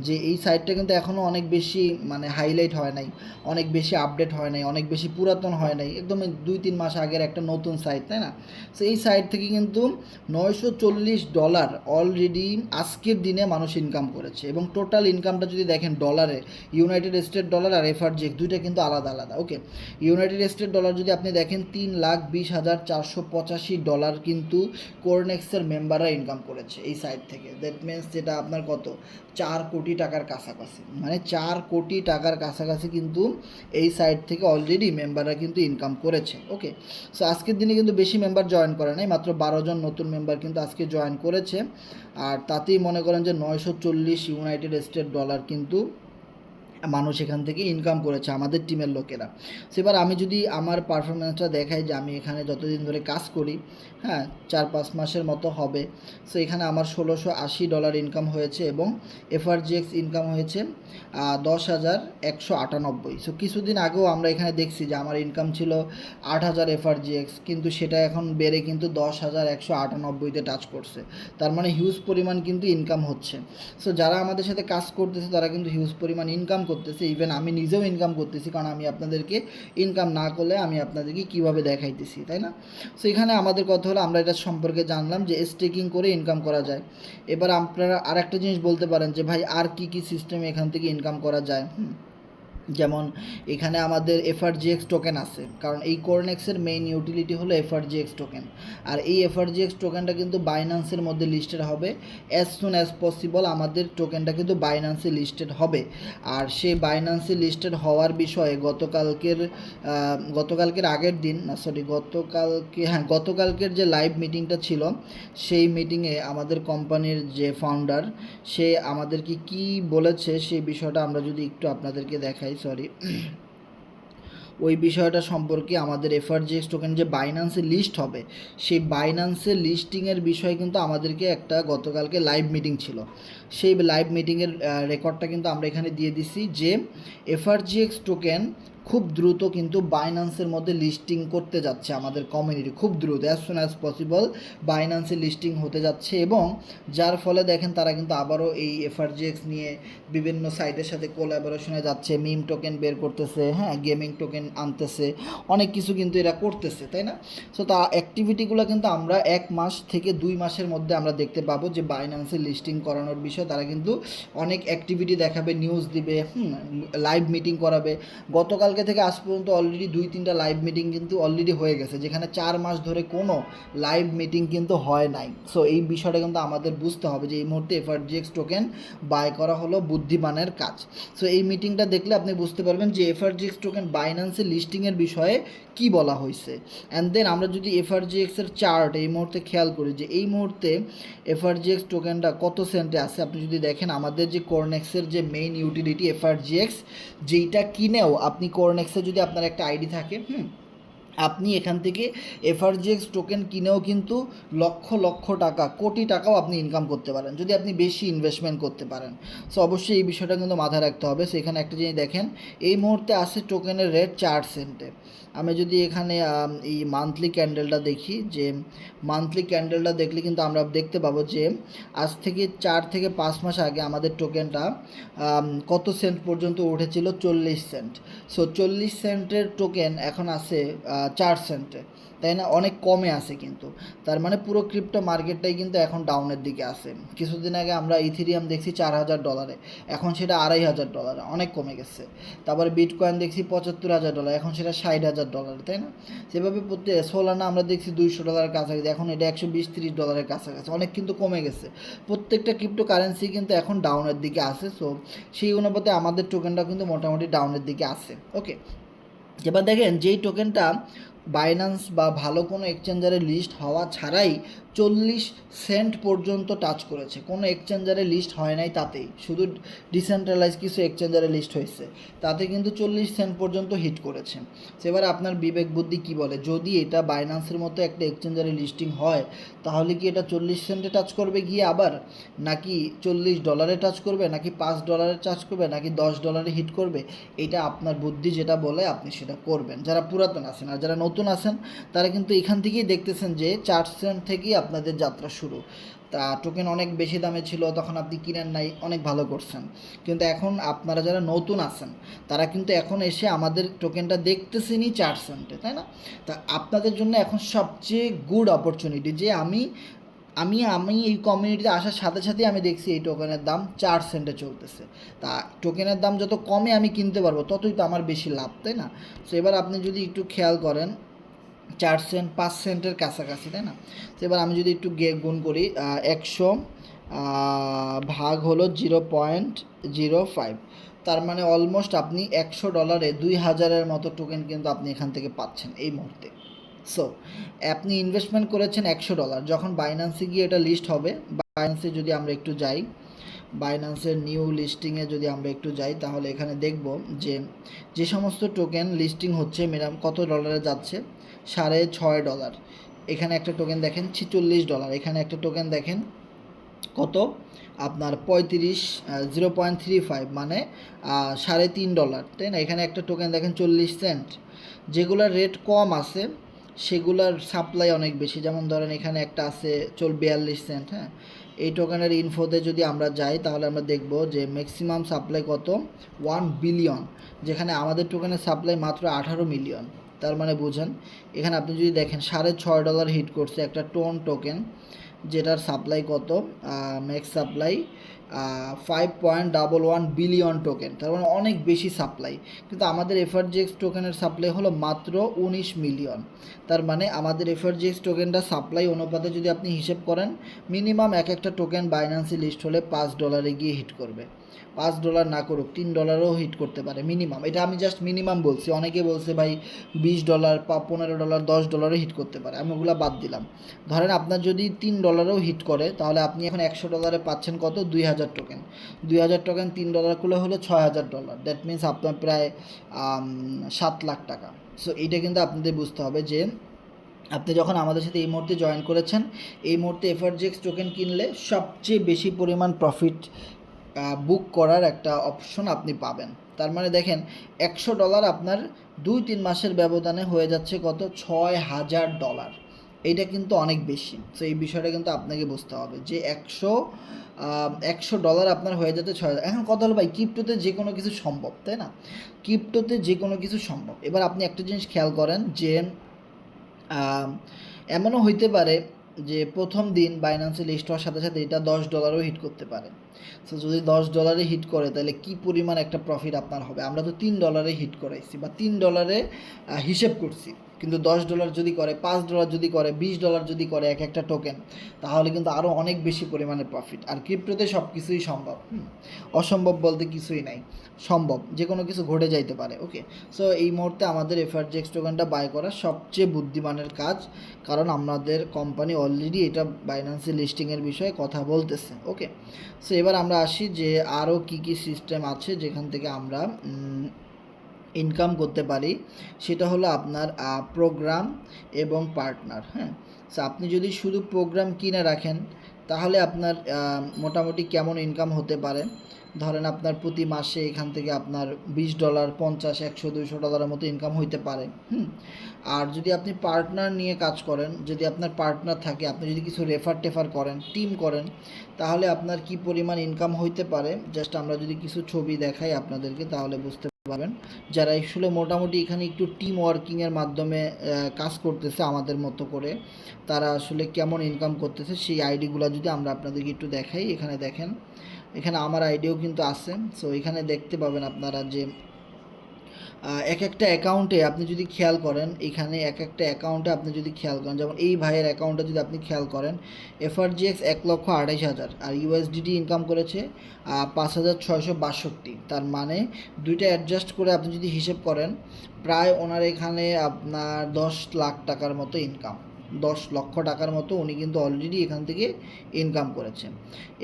A: যে এই সাইটটা কিন্তু এখনও অনেক বেশি মানে হাইলাইট হয় নাই, অনেক বেশি আপডেট হয় নাই, অনেক বেশি পুরাতন হয় নাই, একদম 2-3 মাস আগের একটা নতুন সাইট, তাই না? সো এই সাইট থেকে কিন্তু $940 অলরেডি আজকের দিনে মানুষ ইনকাম করেছে, এবং টোটাল ইনকামটা যদি দেখেন ডলারে, ইউনাইটেড স্টেট ডলার আর এফআরজিএক্স দুইটা কিন্তু আলাদা আলাদা। ওকে, ইউনাইটেড স্টেট ডলার যদি আপনি দেখেন $3,20,485 কিন্তু কোরনেক্সের মেম্বাররা ইনকাম করেছে এই সাইট থেকে। দ্যাট মিনস যেটা আপনার কত, 4 কোটি টাকার কাছাকাছি, মানে 4 কোটি টাকার কাছাকাছি কিন্তু এই সাইট থেকে অলরেডি মেম্বাররা কিন্তু ইনকাম করেছে। ওকে, সো আজকের দিনে কিন্তু বেশি মেম্বার জয়েন করে নাই, মাত্র 12 জন নতুন মেম্বার কিন্তু আজকে জয়েন করেছে, আর তাতেই মনে করেন যে $940 কিন্তু মানুষ এখান থেকে ইনকাম করেছে আমাদের টিমের লোকেরা। সো এবার আমি যদি আমার পারফরমেন্সটা দেখাই, যে আমি এখানে যতদিন ধরে কাজ করি, হ্যাঁ 4-5 মাসের মতো হবে। সো এখানে আমার $1,680 ইনকাম হয়েছে, এবং এফআরজিএক্স ইনকাম হয়েছে 10,198। সো কিছুদিন আগেও আমরা এখানে দেখছি যে আমার ইনকাম ছিল 8,000 এফআরজিএক্স, কিন্তু সেটা এখন বেড়ে কিন্তু 10,198-তে টাচ করছে। তার মানে হিউজ পরিমাণ কিন্তু ইনকাম হচ্ছে। সো যারা আমাদের সাথে কাজ করতেছে তারা কিন্তু হিউজ পরিমাণ ইনকাম করতেছে, ইভেন আমি নিজেও ইনকাম করতেছি, কারণ আমি আপনাদেরকে ইনকাম না করলে আমি আপনাদেরকে কীভাবে দেখাইতেছি, তাই না? সো এখানে আমাদের কথা হলো আমরা এটা সম্পর্কে জানলাম যে স্টেকিং করে ইনকাম করা যায়। এবার আপনারা আর একটা জিনিস বলতে পারেন যে ভাই আর কি কি সিস্টেমে এখান থেকে ইনকাম করা যায়। যেমন এখানে আমাদের এফআরজিএক্স টোকেন আছে, কারণ এই কোরনেক্সের মেইন ইউটিলিটি হলো এফআরজিএক্স টোকেন, আর এই এফআরজিএক্স টোকেনটা কিন্তু বাইন্যান্সের মধ্যে লিস্টেড হবে অ্যাজ সুন অ্যাজ পসিবল। আমাদের টোকেনটা কিন্তু বাইন্যান্সে লিস্টেড হবে, আর সেই বাইন্যান্সে লিস্টেড হওয়ার বিষয়ে গতকালকের আগের দিন না সরি গতকালকের যে লাইভ মিটিংটা ছিল, সেই মিটিংয়ে আমাদের কোম্পানির যে ফাউন্ডার সে আমাদেরকে কি বলেছে সেই বিষয়টা আমরা যদি একটু আপনাদেরকে দেখাই, ওই বিষয়টা সম্পর্কে আমাদের এফআরজিএক্স টোকেন যে বাইন্যান্সে লিস্ট হবে, সেই বাইন্যান্সের লিস্টিংয়ের বিষয়ে কিন্তু আমাদেরকে একটা গতকালকে লাইভ মিটিং ছিল। সেই লাইভ মিটিংয়ের রেকর্ডটা কিন্তু আমরা এখানে দিয়ে দিছি, যে এফআরজিএক্স টোকেন খুব দ্রুত কিন্তু বাইন্যান্সের মধ্যে লিস্টিং করতে যাচ্ছে আমাদের কমিউনিটি, খুব দ্রুত অ্যাজ সুন অ্যাজ পসিবল বাইন্যান্সে লিস্টিং হতে যাচ্ছে, এবং যার ফলে দেখেন তারা কিন্তু আবারও এই এফআরজিএক্স নিয়ে বিভিন্ন সাইটের সাথে কোলাবোরেশনে যাচ্ছে, মিম টোকেন বের করতেছে, হ্যাঁ গেমিং টোকেন আনতেছে, অনেক কিছু কিন্তু এরা করতেছে, তাই না? সো তা অ্যাক্টিভিটিগুলো কিন্তু আমরা 1 মাস থেকে 2 মাসের মধ্যে আমরা দেখতে পাবো যে বাইন্যান্সে লিস্টিং করানোর বিষয়ে তারা কিন্তু অনেক অ্যাক্টিভিটি দেখাবে, নিউজ দিবে, লাইভ মিটিং করাবে। গতকালকে থেকে আজ পর্যন্ত অলরেডি 2-3টা লাইভ মিটিং কিন্তু অলরেডি হয়ে গেছে, যেখানে 4 মাস ধরে কোনো লাইভ মিটিং কিন্তু হয় নাই। সো এই বিষয়টা কিন্তু আমাদের বুঝতে হবে যে এই মুহূর্তে এফআরজিএক্স টোকেন বাই করা হলো বুদ্ধিমানের কাজ। সো এই মিটিংটা দেখলে আপনি বুঝতে পারবেন যে এফআরজিএক্স টোকেন বাইন্যান্সে লিস্টিংয়ের বিষয়ে কি বলা হয়েছে। অ্যান্ড দেন আমরা যদি এফআরজিএক্সের চার্ট এই মুহূর্তে খেয়াল করি যে এই মুহূর্তে এফআরজিএক্স টোকেনটা কত সেন্টে আছে, আপনি যদি দেখেন আমাদের যে কোরনেক্সের যে মেইন ইউটিলিটি এফআরজিএক্স, যেইটা কিনেও আপনি কোরনেক্সে যদি আপনার একটা আইডি থাকে, আপনি এখান থেকে এফআরজিএক্স টোকেন কিনেও কিন্তু লক্ষ লক্ষ টাকা, কোটি টাকাও আপনি ইনকাম করতে পারেন যদি আপনি বেশি ইনভেস্টমেন্ট করতে পারেন। সো অবশ্যই এই বিষয়টা কিন্তু মাথায় রাখতে হবে। সো এখানে একটা জিনিস দেখেন, এই মুহূর্তে আছে টোকেনের রেট 4 সেন্টে। আমি যদি এখানে এই মান্থলি ক্যান্ডেলটা দেখি, যে মান্থলি ক্যান্ডেলটা দেখলে কিন্তু আমরা দেখতে পাবো যে আজ থেকে 4 থেকে 5 মাস আগে আমাদের টোকেনটা কত সেন্ট পর্যন্ত উঠেছিল, 40 সেন্ট। সো 40 সেন্টের টোকেন এখন আছে 4 সেন্টে, তাই না? অনেক কমে আছে কিন্তু, তার মানে পুরো ক্রিপ্টো মার্কেটটাই কিন্তু এখন ডাউনের দিকে আছে। কিছুদিন আগে আমরা ইথেরিয়াম দেখছি $4,000, এখন সেটা $2,500, অনেক কমে গেছে। তারপরে বিটকয়েন দেখছি $75,000, এখন সেটা $60,000, তাই না? সেভাবে সোলানা আমরা দেখছি $200 কাছাকাছি, এখন এটা $120-30 কাছাকাছি, অনেক কিন্তু কমে গেছে। প্রত্যেকটা ক্রিপ্টো কারেন্সি কিন্তু এখন ডাউনের দিকে আছে। সো সেই অনুপাতে আমাদের টোকেনটা কিন্তু মোটামুটি ডাউনের দিকে আছে। ওকে, এবার দেখেন যেই টোকেনটা বাইন্যান্স বা ভালো কোনো এক্সচেঞ্জারে লিস্ট হওয়া ছাড়াই 40 সেন্ট পর্যন্ত টাচ করেছে। কোনো এক্সচেঞ্জারে লিস্ট হয় নাই তাতেই, শুধু ডিসেন্ট্রালাইজ কিছু এক্সচেঞ্জারে লিস্ট হয়েছে, তাতে কিন্তু 40 সেন্ট পর্যন্ত হিট করেছে। তো এবার আপনার বিবেক বুদ্ধি কী বলে, যদি এটা বাইন্যান্সের মতো একটা এক্সচেঞ্জারে লিস্টিং হয় তাহলে কি এটা 40 সেন্টে টাচ করবে গিয়ে আবার, নাকি $40 টাচ করবে, নাকি $5 টাচ করবে, নাকি $10 হিট করবে? এটা আপনার বুদ্ধি যেটা বলে আপনি সেটা করবেন। যারা পুরাতন আছেন আর যারা নতুন আছেন তারা কিন্তু এখান থেকেই দেখতেছেন যে 4 সেন্ট থেকেই আপনাদের যাত্রা শুরু। তা টোকেন অনেক বেশি দামে ছিল, তখন আপনি কিনেন নাই, অনেক ভালো করছেন। কিন্তু এখন আপনারা যারা নতুন আছেন তারা কিন্তু এখন এসে আমাদের টোকেনটা দেখতেছেনই 4 সেন্টে, তাই না? তা আপনাদের জন্য এখন সবচেয়ে গুড অপরচুনিটি যে আমি এই কমিউনিটিতে আসার সাথে সাথেই আমি দেখছি এই টোকেনের দাম 4 সেন্টে চলতেছে। তা টোকেনের দাম যত কমে আমি কিনতে পারবো ততই তো আমার বেশি লাভ, তাই না? তো এবার আপনি যদি একটু খেয়াল করেন 4 সেন্ট 5 সেন্টের কাছাকাছি, তাই না? তো এবার আমি যদি একটু গুণ করি 100 ভাগ হলো 0.05, তার মানে অলমোস্ট আপনি $100 2000-এর মতো টোকেন কিন্তু আপনি এখান থেকে পাচ্ছেন এই মুহূর্তে। সো আপনি ইনভেস্টমেন্ট করেছেন $100, যখন বাইন্যান্সে গিয়ে এটা লিস্ট হবে, বাইন্যান্সে যদি আমরা একটু যাই, বাইন্যান্সের নিউ লিস্টিংয়ে যদি আমরা একটু যাই তাহলে এখানে দেখব যে সমস্ত টোকেন লিস্টিং হচ্ছে ম্যাডাম কত ডলারে যাচ্ছে, $6.5। এখানে একটা টোকেন দেখেন $46, এখানে একটা টোকেন দেখেন কত আপনার 0.35 মানে $3.5, তাই না? এখানে একটা টোকেন দেখেন 40 সেন্ট। যেগুলোর রেট কম আছে সেগুলোর সাপ্লাই অনেক বেশি, যেমন ধরেন এখানে একটা আছে 42 সেন্ট। হ্যাঁ, এই টোকেনের ইনফোতে যদি আমরা যাই তাহলে আমরা দেখব যে ম্যাক্সিমাম সাপ্লাই কত 1 বিলিয়ন, যেখানে আমাদের টোকেনের সাপ্লাই মাত্র 18 মিলিয়ন। তার মানে বুঝেন এখানে আপনি যদি দেখেন $6.5 হিট করছে একটা টোকেন, যেটার সাপ্লাই কত ম্যাক্স সাপ্লাই 5.11 বিলিয়ন টোকেন, তার মানে অনেক বেশি সাপ্লাই। কিন্তু আমাদের এফআরজিএক্স টোকেনের সাপ্লাই হলো মাত্র 19 মিলিয়ন। তার মানে আমাদের এফআরজিএক্স টোকেনটা সাপ্লাই অনুপাতে যদি আপনি হিসেব করেন মিনিমাম একটা টোকেন বাইন্যান্সে লিস্ট হলে $5 গিয়ে হিট করবে। $5 না করুক, $3ও হিট করতে পারে মিনিমাম। এটা আমি জাস্ট মিনিমাম বলছি, অনেকে বলছে ভাই $20, $15, $10 হিট করতে পারে, আমি ওগুলো বাদ দিলাম। ধরেন আপনার যদি $3ও হিট করে তাহলে আপনি এখন $100 পাচ্ছেন কত 2000 টোকেন। 2000 টোকেন $3 করলে হলো $6000, দ্যাট মিনস আপনার প্রায় 7 লাখ টাকা। সো এইটা কিন্তু আপনাদের বুঝতে হবে যে আপনি যখন আমাদের সাথে এই মুহূর্তে জয়েন করেছেন, এই মুহূর্তে এফআরজিএক্স টোকেন কিনলে সবচেয়ে বেশি পরিমাণ প্রফিট বুক করার একটা অপশন আপনি পাবেন। তার মানে দেখেন $100 আপনার 2-3 মাসের ব্যবধানে হয়ে যাচ্ছে কত $6000। এইটা কিন্তু অনেক বেশি। তো এই বিষয়টা কিন্তু আপনাকে বুঝতে হবে যে $100 আপনার হয়ে যাচ্ছে 6000। এখন কথা হলো ভাই ক্রিপ্টোতে যে কোনো কিছু সম্ভব, তাই না? ক্রিপ্টোতে যে কোনো কিছু সম্ভব। এবার আপনি একটা জিনিস খেয়াল করেন যে এমনও হইতে পারে যে প্রথম দিন বাইন্যান্সে লিস্ট হওয়ার সাথে সাথে এটা $10ও হিট করতে পারে। সো যদি $10 হিট করে তাহলে কী পরিমাণ একটা প্রফিট আপনার হবে। আমরা তো $3 হিট করাইছি বা $3 হিসেব করছি, কিন্তু $10 যদি করে, $5 যদি করে, $20 যদি করে একটা টোকেন, তাহলে কিন্তু আরও অনেক বেশি পরিমাণে প্রফিট। আর ক্রিপ্টোতে সব কিছুই সম্ভব, অসম্ভব বলতে কিছুই নাই, সম্ভব, যে কোনো কিছু ঘটে যাইতে পারে। ওকে, সো এই মুহূর্তে আমাদের এফআরজিএক্স টোকেনটা বাই করা সবচেয়ে বুদ্ধিমানের কাজ, কারণ আমাদের কোম্পানি অলরেডি এটা বাইন্যান্সে লিস্টিংয়ের বিষয়ে কথা বলতেছে। ওকে, সো এবার আমরা আসি যে আরও কী কী সিস্টেম আছে যেখান থেকে আমরা ইনকাম করতে পারি। সেটা হলো আপনার প্রোগ্রাম এবং পার্টনার। হ্যাঁ, সো আপনি যদি শুধু প্রোগ্রাম কিনে রাখেন তাহলে আপনার মোটামুটি কেমন ইনকাম হতে পারে, ধরেন আপনার প্রতি মাসে এখান থেকে আপনার $20, $50, $100, $200 মতো ইনকাম হইতে পারে। আর যদি আপনি পার্টনার নিয়ে কাজ করেন, যদি আপনার পার্টনার থাকে, আপনি যদি কিছু রেফার করেন, টিম করেন, তাহলে আপনার কি পরিমাণ ইনকাম হইতে পারে জাস্ট আমরা যদি কিছু ছবি দেখাই আপনাদেরকে তাহলে বুঝতে পারবেন। যারা আসলে মোটামুটি এখানে একটু টিম ওয়ার্কিংয়ের মাধ্যমে কাজ করতেছে আমাদের মতো করে, তারা আসলে কেমন ইনকাম করতেছে সেই আইডিগুলো যদি আমরা আপনাদেরকে একটু দেখাই। এখানে দেখেন, এখানে আমার আইডিও কিন্তু আছে। সো এখানে দেখতে পাবেন আপনারা যে একটা অ্যাকাউন্টে আপনি যদি খেয়াল করেন, এখানে একটা অ্যাকাউন্টে আপনি যদি খেয়াল করেন, যেমন এই ভাইয়ের অ্যাকাউন্টে যদি আপনি খেয়াল করেন এফআরজিএক্স 1,28,000 আর ইউএসডিটি ইনকাম করেছে 5,662। তার মানে দুইটা অ্যাডজাস্ট করে আপনি যদি হিসেব করেন প্রায় ওনার এখানে আপনার 10 লাখ টাকার মতো ইনকাম। 10 লক্ষ টাকার মতো উনি কিন্তু অলরেডি এখান থেকে ইনকাম করেছেন।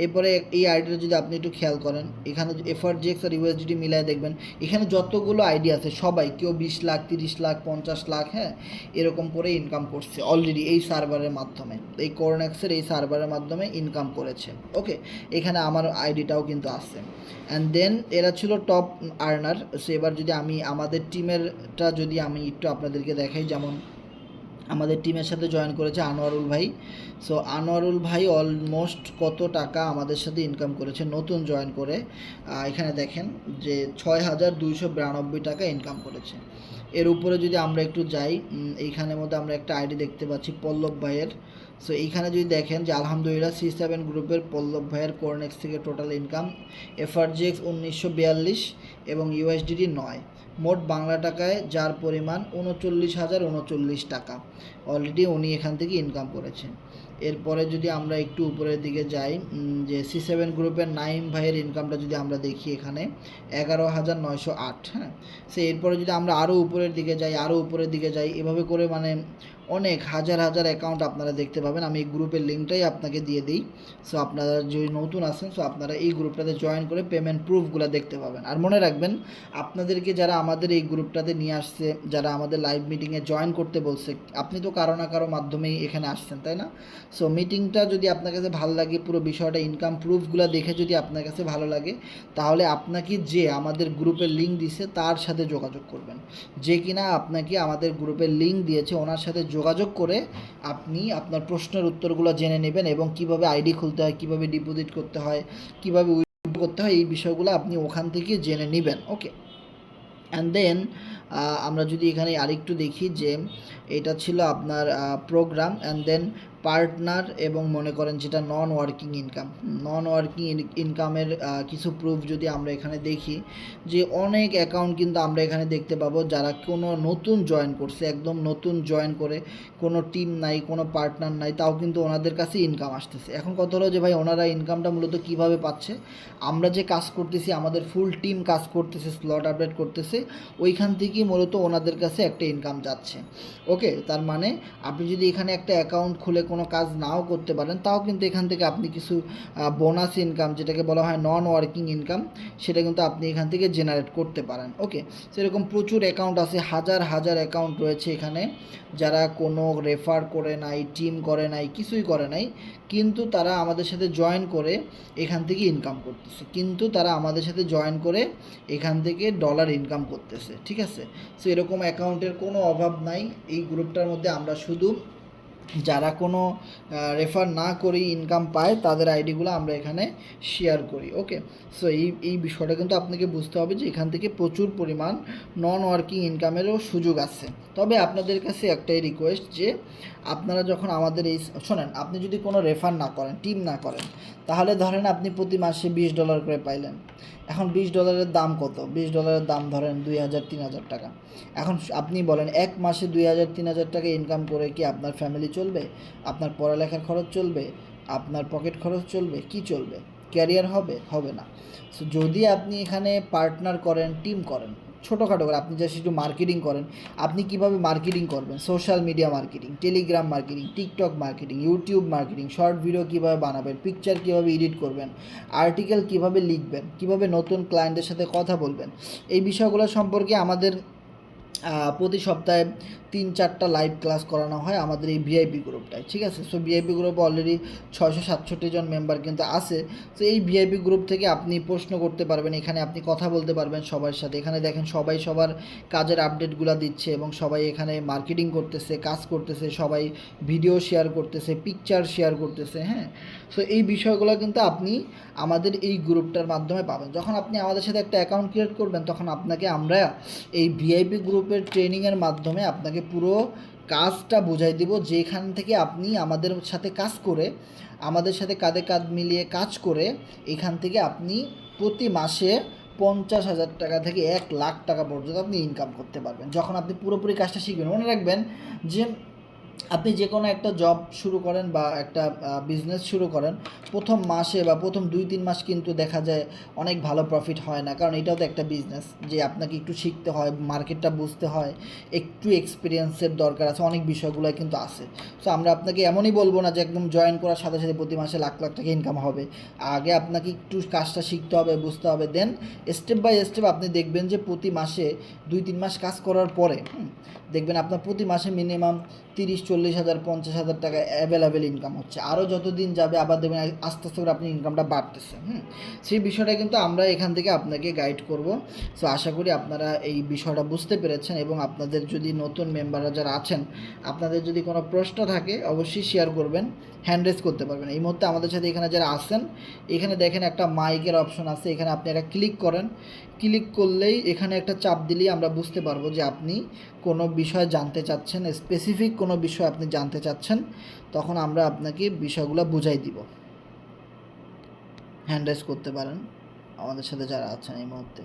A: এরপরে এই আইডিটা যদি আপনি একটু খেয়াল করেন, এখানে এফআরজিএক্স আর ইউএসডিটি মিলায় দেখবেন এখানে যতগুলো আইডি আছে সবাই কেউ 20 লাখ, 30 লাখ, 50 লাখ, হ্যাঁ, এরকম করে ইনকাম করছে অলরেডি এই সার্ভারের মাধ্যমে, এই কোরনেক্সের এই সার্ভারের মাধ্যমে ইনকাম করেছে। ওকে, এখানে আমার আইডিটাও কিন্তু আছে। অ্যান্ড দেন এরা ছিল টপ আর্নার। সো এবার যদি আমি আমাদের টিমেরটা যদি আমি একটু আপনাদেরকে দেখাই, যেমন আমাদের টিমের সাথে জয়েন করেছে আনোয়ারুল ভাই। সো আনোয়ারুল ভাই অলমোস্ট কত টাকা আমাদের সাথে ইনকাম করেছে নতুন জয়েন করে, এখানে দেখেন যে 6,292 টাকা ইনকাম করেছে। এর উপরে যদি আমরা একটু যাই, এইখানের মধ্যে আমরা একটা আইডি দেখতে পাচ্ছি পল্লব ভাইয়ের। সো এইখানে যদি দেখেন যে আলহামদুলিল্লাহ C7 গ্রুপের পল্লব ভাইয়ের কোরনেক্স থেকে টোটাল ইনকাম এফআরজিএক্স 1942 এবং ইউএসডিটি 9, মোট বাংলা টাকায় যার পরিমাণ 39,039 টাকা অলরেডি উনি এখান থেকে ইনকাম করেছেন। এরপরে যদি আমরা একটু উপরের দিকে যাই, যে C7 গ্রুপের নাইম ভাইয়ের ইনকামটা যদি আমরা দেখি এখানে 11,908, হ্যাঁ। সো এরপরে যদি আমরা আরও উপরের দিকে যাই এভাবে করে মানে অনেক হাজার হাজার অ্যাকাউন্ট আপনারা দেখতে পাবেন। আমি এই গ্রুপের লিঙ্কটাই আপনাকে দিয়ে দিই। সো আপনারা যদি নতুন আসেন, সো আপনারা এই গ্রুপটাতে জয়েন করে পেমেন্ট প্রুফগুলো দেখতে পাবেন। আর মনে রাখবেন, আপনাদেরকে যারা আমাদের এই গ্রুপটাতে নিয়ে আসছে, যারা আমাদের লাইভ মিটিংয়ে জয়েন করতে বলছে, আপনি তো কারো না কারো মাধ্যমেই এখানে আসছেন, তাই না? সো মিটিংটা যদি আপনার কাছে ভালো লাগে, পুরো বিষয়টা ইনকাম প্রুফগুলো দেখে যদি আপনার কাছে ভালো লাগে, তাহলে আপনাকে যে আমাদের গ্রুপের লিঙ্ক দিছে তার সাথে যোগাযোগ করবেন। যে কিনা আপনাকে আমাদের গ্রুপের লিঙ্ক দিয়েছে ওনার সাথে যোগাযোগ করে আপনি আপনার প্রশ্নের উত্তরগুলো জেনে নেবেন এবং কিভাবে আইডি খুলতে হয়, কিভাবে ডিপোজিট করতে হয়, কিভাবে উইথড্র করতে হয়, এই বিষয়গুলো আপনি ওখান থেকে জেনে নেবেন। ওকে, অ্যান্ড দেন আমরা যদি এখানে আরেকটু দেখি যে এটা ছিল আপনার প্রোগ্রাম, অ্যান্ড দেন পার্টনার এবং মনে করেন যেটা নন ওয়ার্কিং ইনকামের কিছু প্রুফ যদি আমরা এখানে দেখি, যে অনেক অ্যাকাউন্ট কিন্তু আমরা এখানে দেখতে পাবো যারা কোনো নতুন জয়েন করছে, একদম নতুন জয়েন করে, কোনো টিম নাই, কোনো পার্টনার নাই, তাও কিন্তু ওনাদের কাছে ইনকাম আসতেছে। এখন কথা হলো যে ভাই ওনারা ইনকামটা মূলত কিভাবে পাচ্ছে? আমরা যে কাজ করতেছি, আমাদের ফুল টিম কাজ করতেছে, স্লট আপডেট করতেছে, ওইখান থেকেই মূলত ওনাদের কাছে একটা ইনকাম যাচ্ছে। ওকে, তার মানে আপনি যদি এখানে একটা অ্যাকাউন্ট খুলে কোনো কাজ নাও করতে পারেন, তাও কিন্তু এখান থেকে আপনি কিছু বোনাস ইনকাম, যেটাকে বলা হয় নন ওয়ার্কিং ইনকাম, সেটা কিন্তু আপনি এখান থেকে জেনারেট করতে পারেন। ওকে, সেরকম প্রচুর অ্যাকাউন্ট আছে, হাজার হাজার অ্যাকাউন্ট রয়েছে এখানে, যারা কোনো রেফার করে নাই, টিম করে নাই, কিছুই করে নাই, কিন্তু তারা আমাদের সাথে জয়েন করে এখান থেকে ইনকাম করতেছে, এখান থেকে ডলার ইনকাম করতেছে। ঠিক আছে, সো এরকম অ্যাকাউন্টের কোনো অভাব নাই এই গ্রুপটার মধ্যে। আমরা শুধু যারা কোনো রেফার না করেই ইনকাম পায় তাদের আইডিগুলো আমরা এখানে শেয়ার করি। ওকে, সো এই বিষয়টা কিন্তু আপনাকে বুঝতে হবে যে এখান থেকে প্রচুর পরিমাণ নন ওয়ার্কিং ইনকামেরও সুযোগ আছে। তবে আপনাদের কাছে একটাই রিকোয়েস্ট, যে আপনারা যখন আমাদের শোনেন, আপনি যদি কোনো রেফার না করেন, টিম না করেন, তাহলে ধরেন আপনি প্রতি মাসে $20 করে পাইলেন। এখন $20 দাম কত? $20 দাম ধরেন 2,000-3,000 টাকা। এখন আপনি বলেন এক মাসে 2,000-3,000 টাকা ইনকাম করে কি আপনার ফ্যামিলি চলবে? আপনার পড়ালেখার খরচ চলবে? আপনার পকেট খরচ চলবে? কি চলবে? ক্যারিয়ার হবে না। সো যদি আপনি এখানে পার্টনার করেন, টিম করেন, ছোটোখাটো করে আপনি জাস্ট একটু মার্কেটিং করেন। আপনি কিভাবে মার্কেটিং করবেন? Social media marketing, Telegram marketing, TikTok marketing, YouTube marketing, short video কীভাবে বানাবেন, পিকচার কীভাবে এডিট করবেন, আর্টিকেল কীভাবে লিখবেন, কীভাবে নতুন ক্লায়েন্টের সাথে কথা বলবেন, এই বিষয়গুলো সম্পর্কে আমাদের প্রতি সপ্তাহে 3-4টা লাইভ ক্লাস করানো হয় আমাদের এই ভিআইপি গ্রুপটায়। ঠিক আছে, সো ভিআইপি গ্রুপে অলরেডি 667 জন মেম্বার কিন্তু আছে। তো এই ভিআইপি গ্রুপ থেকে আপনি প্রশ্ন করতে পারবেন, এখানে আপনি কথা বলতে পারবেন সবার সাথে। এখানে দেখেন সবাই সবার কাজের আপডেটগুলো দিচ্ছে এবং সবাই এখানে মার্কেটিং করতেছে, কাজ করতেছে, সবাই ভিডিও শেয়ার করতেছে, পিকচার শেয়ার করতেছে। হ্যাঁ, সো এই বিষয়গুলো কিন্তু আপনি আমাদের এই গ্রুপটার মাধ্যমে পাবেন। যখন আপনি আমাদের সাথে একটা অ্যাকাউন্ট ক্রিয়েট করবেন, তখন আপনাকে আমরা এই ভিআইপি গ্রুপের ট্রেনিংয়ের মাধ্যমে আপনাকে পুরো কাজটা বোঝাই দেব, যেখান থেকে আপনি আমাদের সাথে কাজ করে, আমাদের সাথে কাঁধে কাঁধ মিলিয়ে কাজ করে, এখান থেকে আপনি প্রতি মাসে 50,000 টাকা থেকে 1,00,000 টাকা পর্যন্ত আপনি ইনকাম করতে পারবেন, যখন আপনি পুরোপুরি কাজটা শিখবেন। মনে রাখবেন যে আপনি যে কোনো একটা জব শুরু করেন বা একটা বিজনেস শুরু করেন, প্রথম মাসে বা প্রথম 2-3 মাস কিন্তু দেখা যায় অনেক ভালো প্রফিট হয় না, কারণ এটাও তো একটা বিজনেস, যে আপনাকে একটু শিখতে হয়, মার্কেটটা বুঝতে হয়, একটু এক্সপিরিয়েন্সের দরকার আছে, অনেক বিষয়গুলো কিন্তু আছে। সো আমরা আপনাকে এমনই বলবো না যে একদম জয়েন করার সাথে সাথে প্রতি মাসে লাখ লাখ টাকা ইনকাম হবে। আগে আপনাকে একটু কাজটা শিখতে হবে, বুঝতে হবে, দেন স্টেপ বাই স্টেপ আপনি দেখবেন যে প্রতি মাসে 2-3 মাস কাজ করার পরে দেখবেন আপনার প্রতি মাসে মিনিমাম 30-40 হাজার 50 হাজার টাকা অ্যাভেলেবেল ইনকাম হচ্ছে। আরও যত দিন যাবে আবার দেখবেন আস্তে আস্তে করে আপনি ইনকামটা বাড়তেছে। সেই বিষয়টা কিন্তু আমরা এখান থেকে আপনাকে গাইড করব। সো আশা করি আপনারা এই বিষয়টা বুঝতে পেরেছেন, এবং আপনাদের যদি নতুন মেম্বাররা যারা আছেন, আপনাদের যদি কোনো প্রশ্ন থাকে অবশ্যই শেয়ার করবেন, হ্যান্ড রেজ করতে পারবেন। এই মুহূর্তে আমাদের সাথে এখানে যারা আছেন, এখানে দেখেন একটা মাইকের অপশন আছে, এখানে আপনি একটা ক্লিক করেন, ক্লিক করলেই এখানে একটা চাপ দিলেই আমরা বুঝতে পারবো যে আপনি কোনো বিষয় জানতে চাচ্ছেন, স্পেসিফিক কোনো বিষয় আপনি জানতে চাচ্ছেন, তখন আমরা আপনাকে বিষয়গুলো বুঝাই দিব। হ্যান্ড রেজ করতে পারেন আমাদের সাথে যারা আছেন এই মুহূর্তে।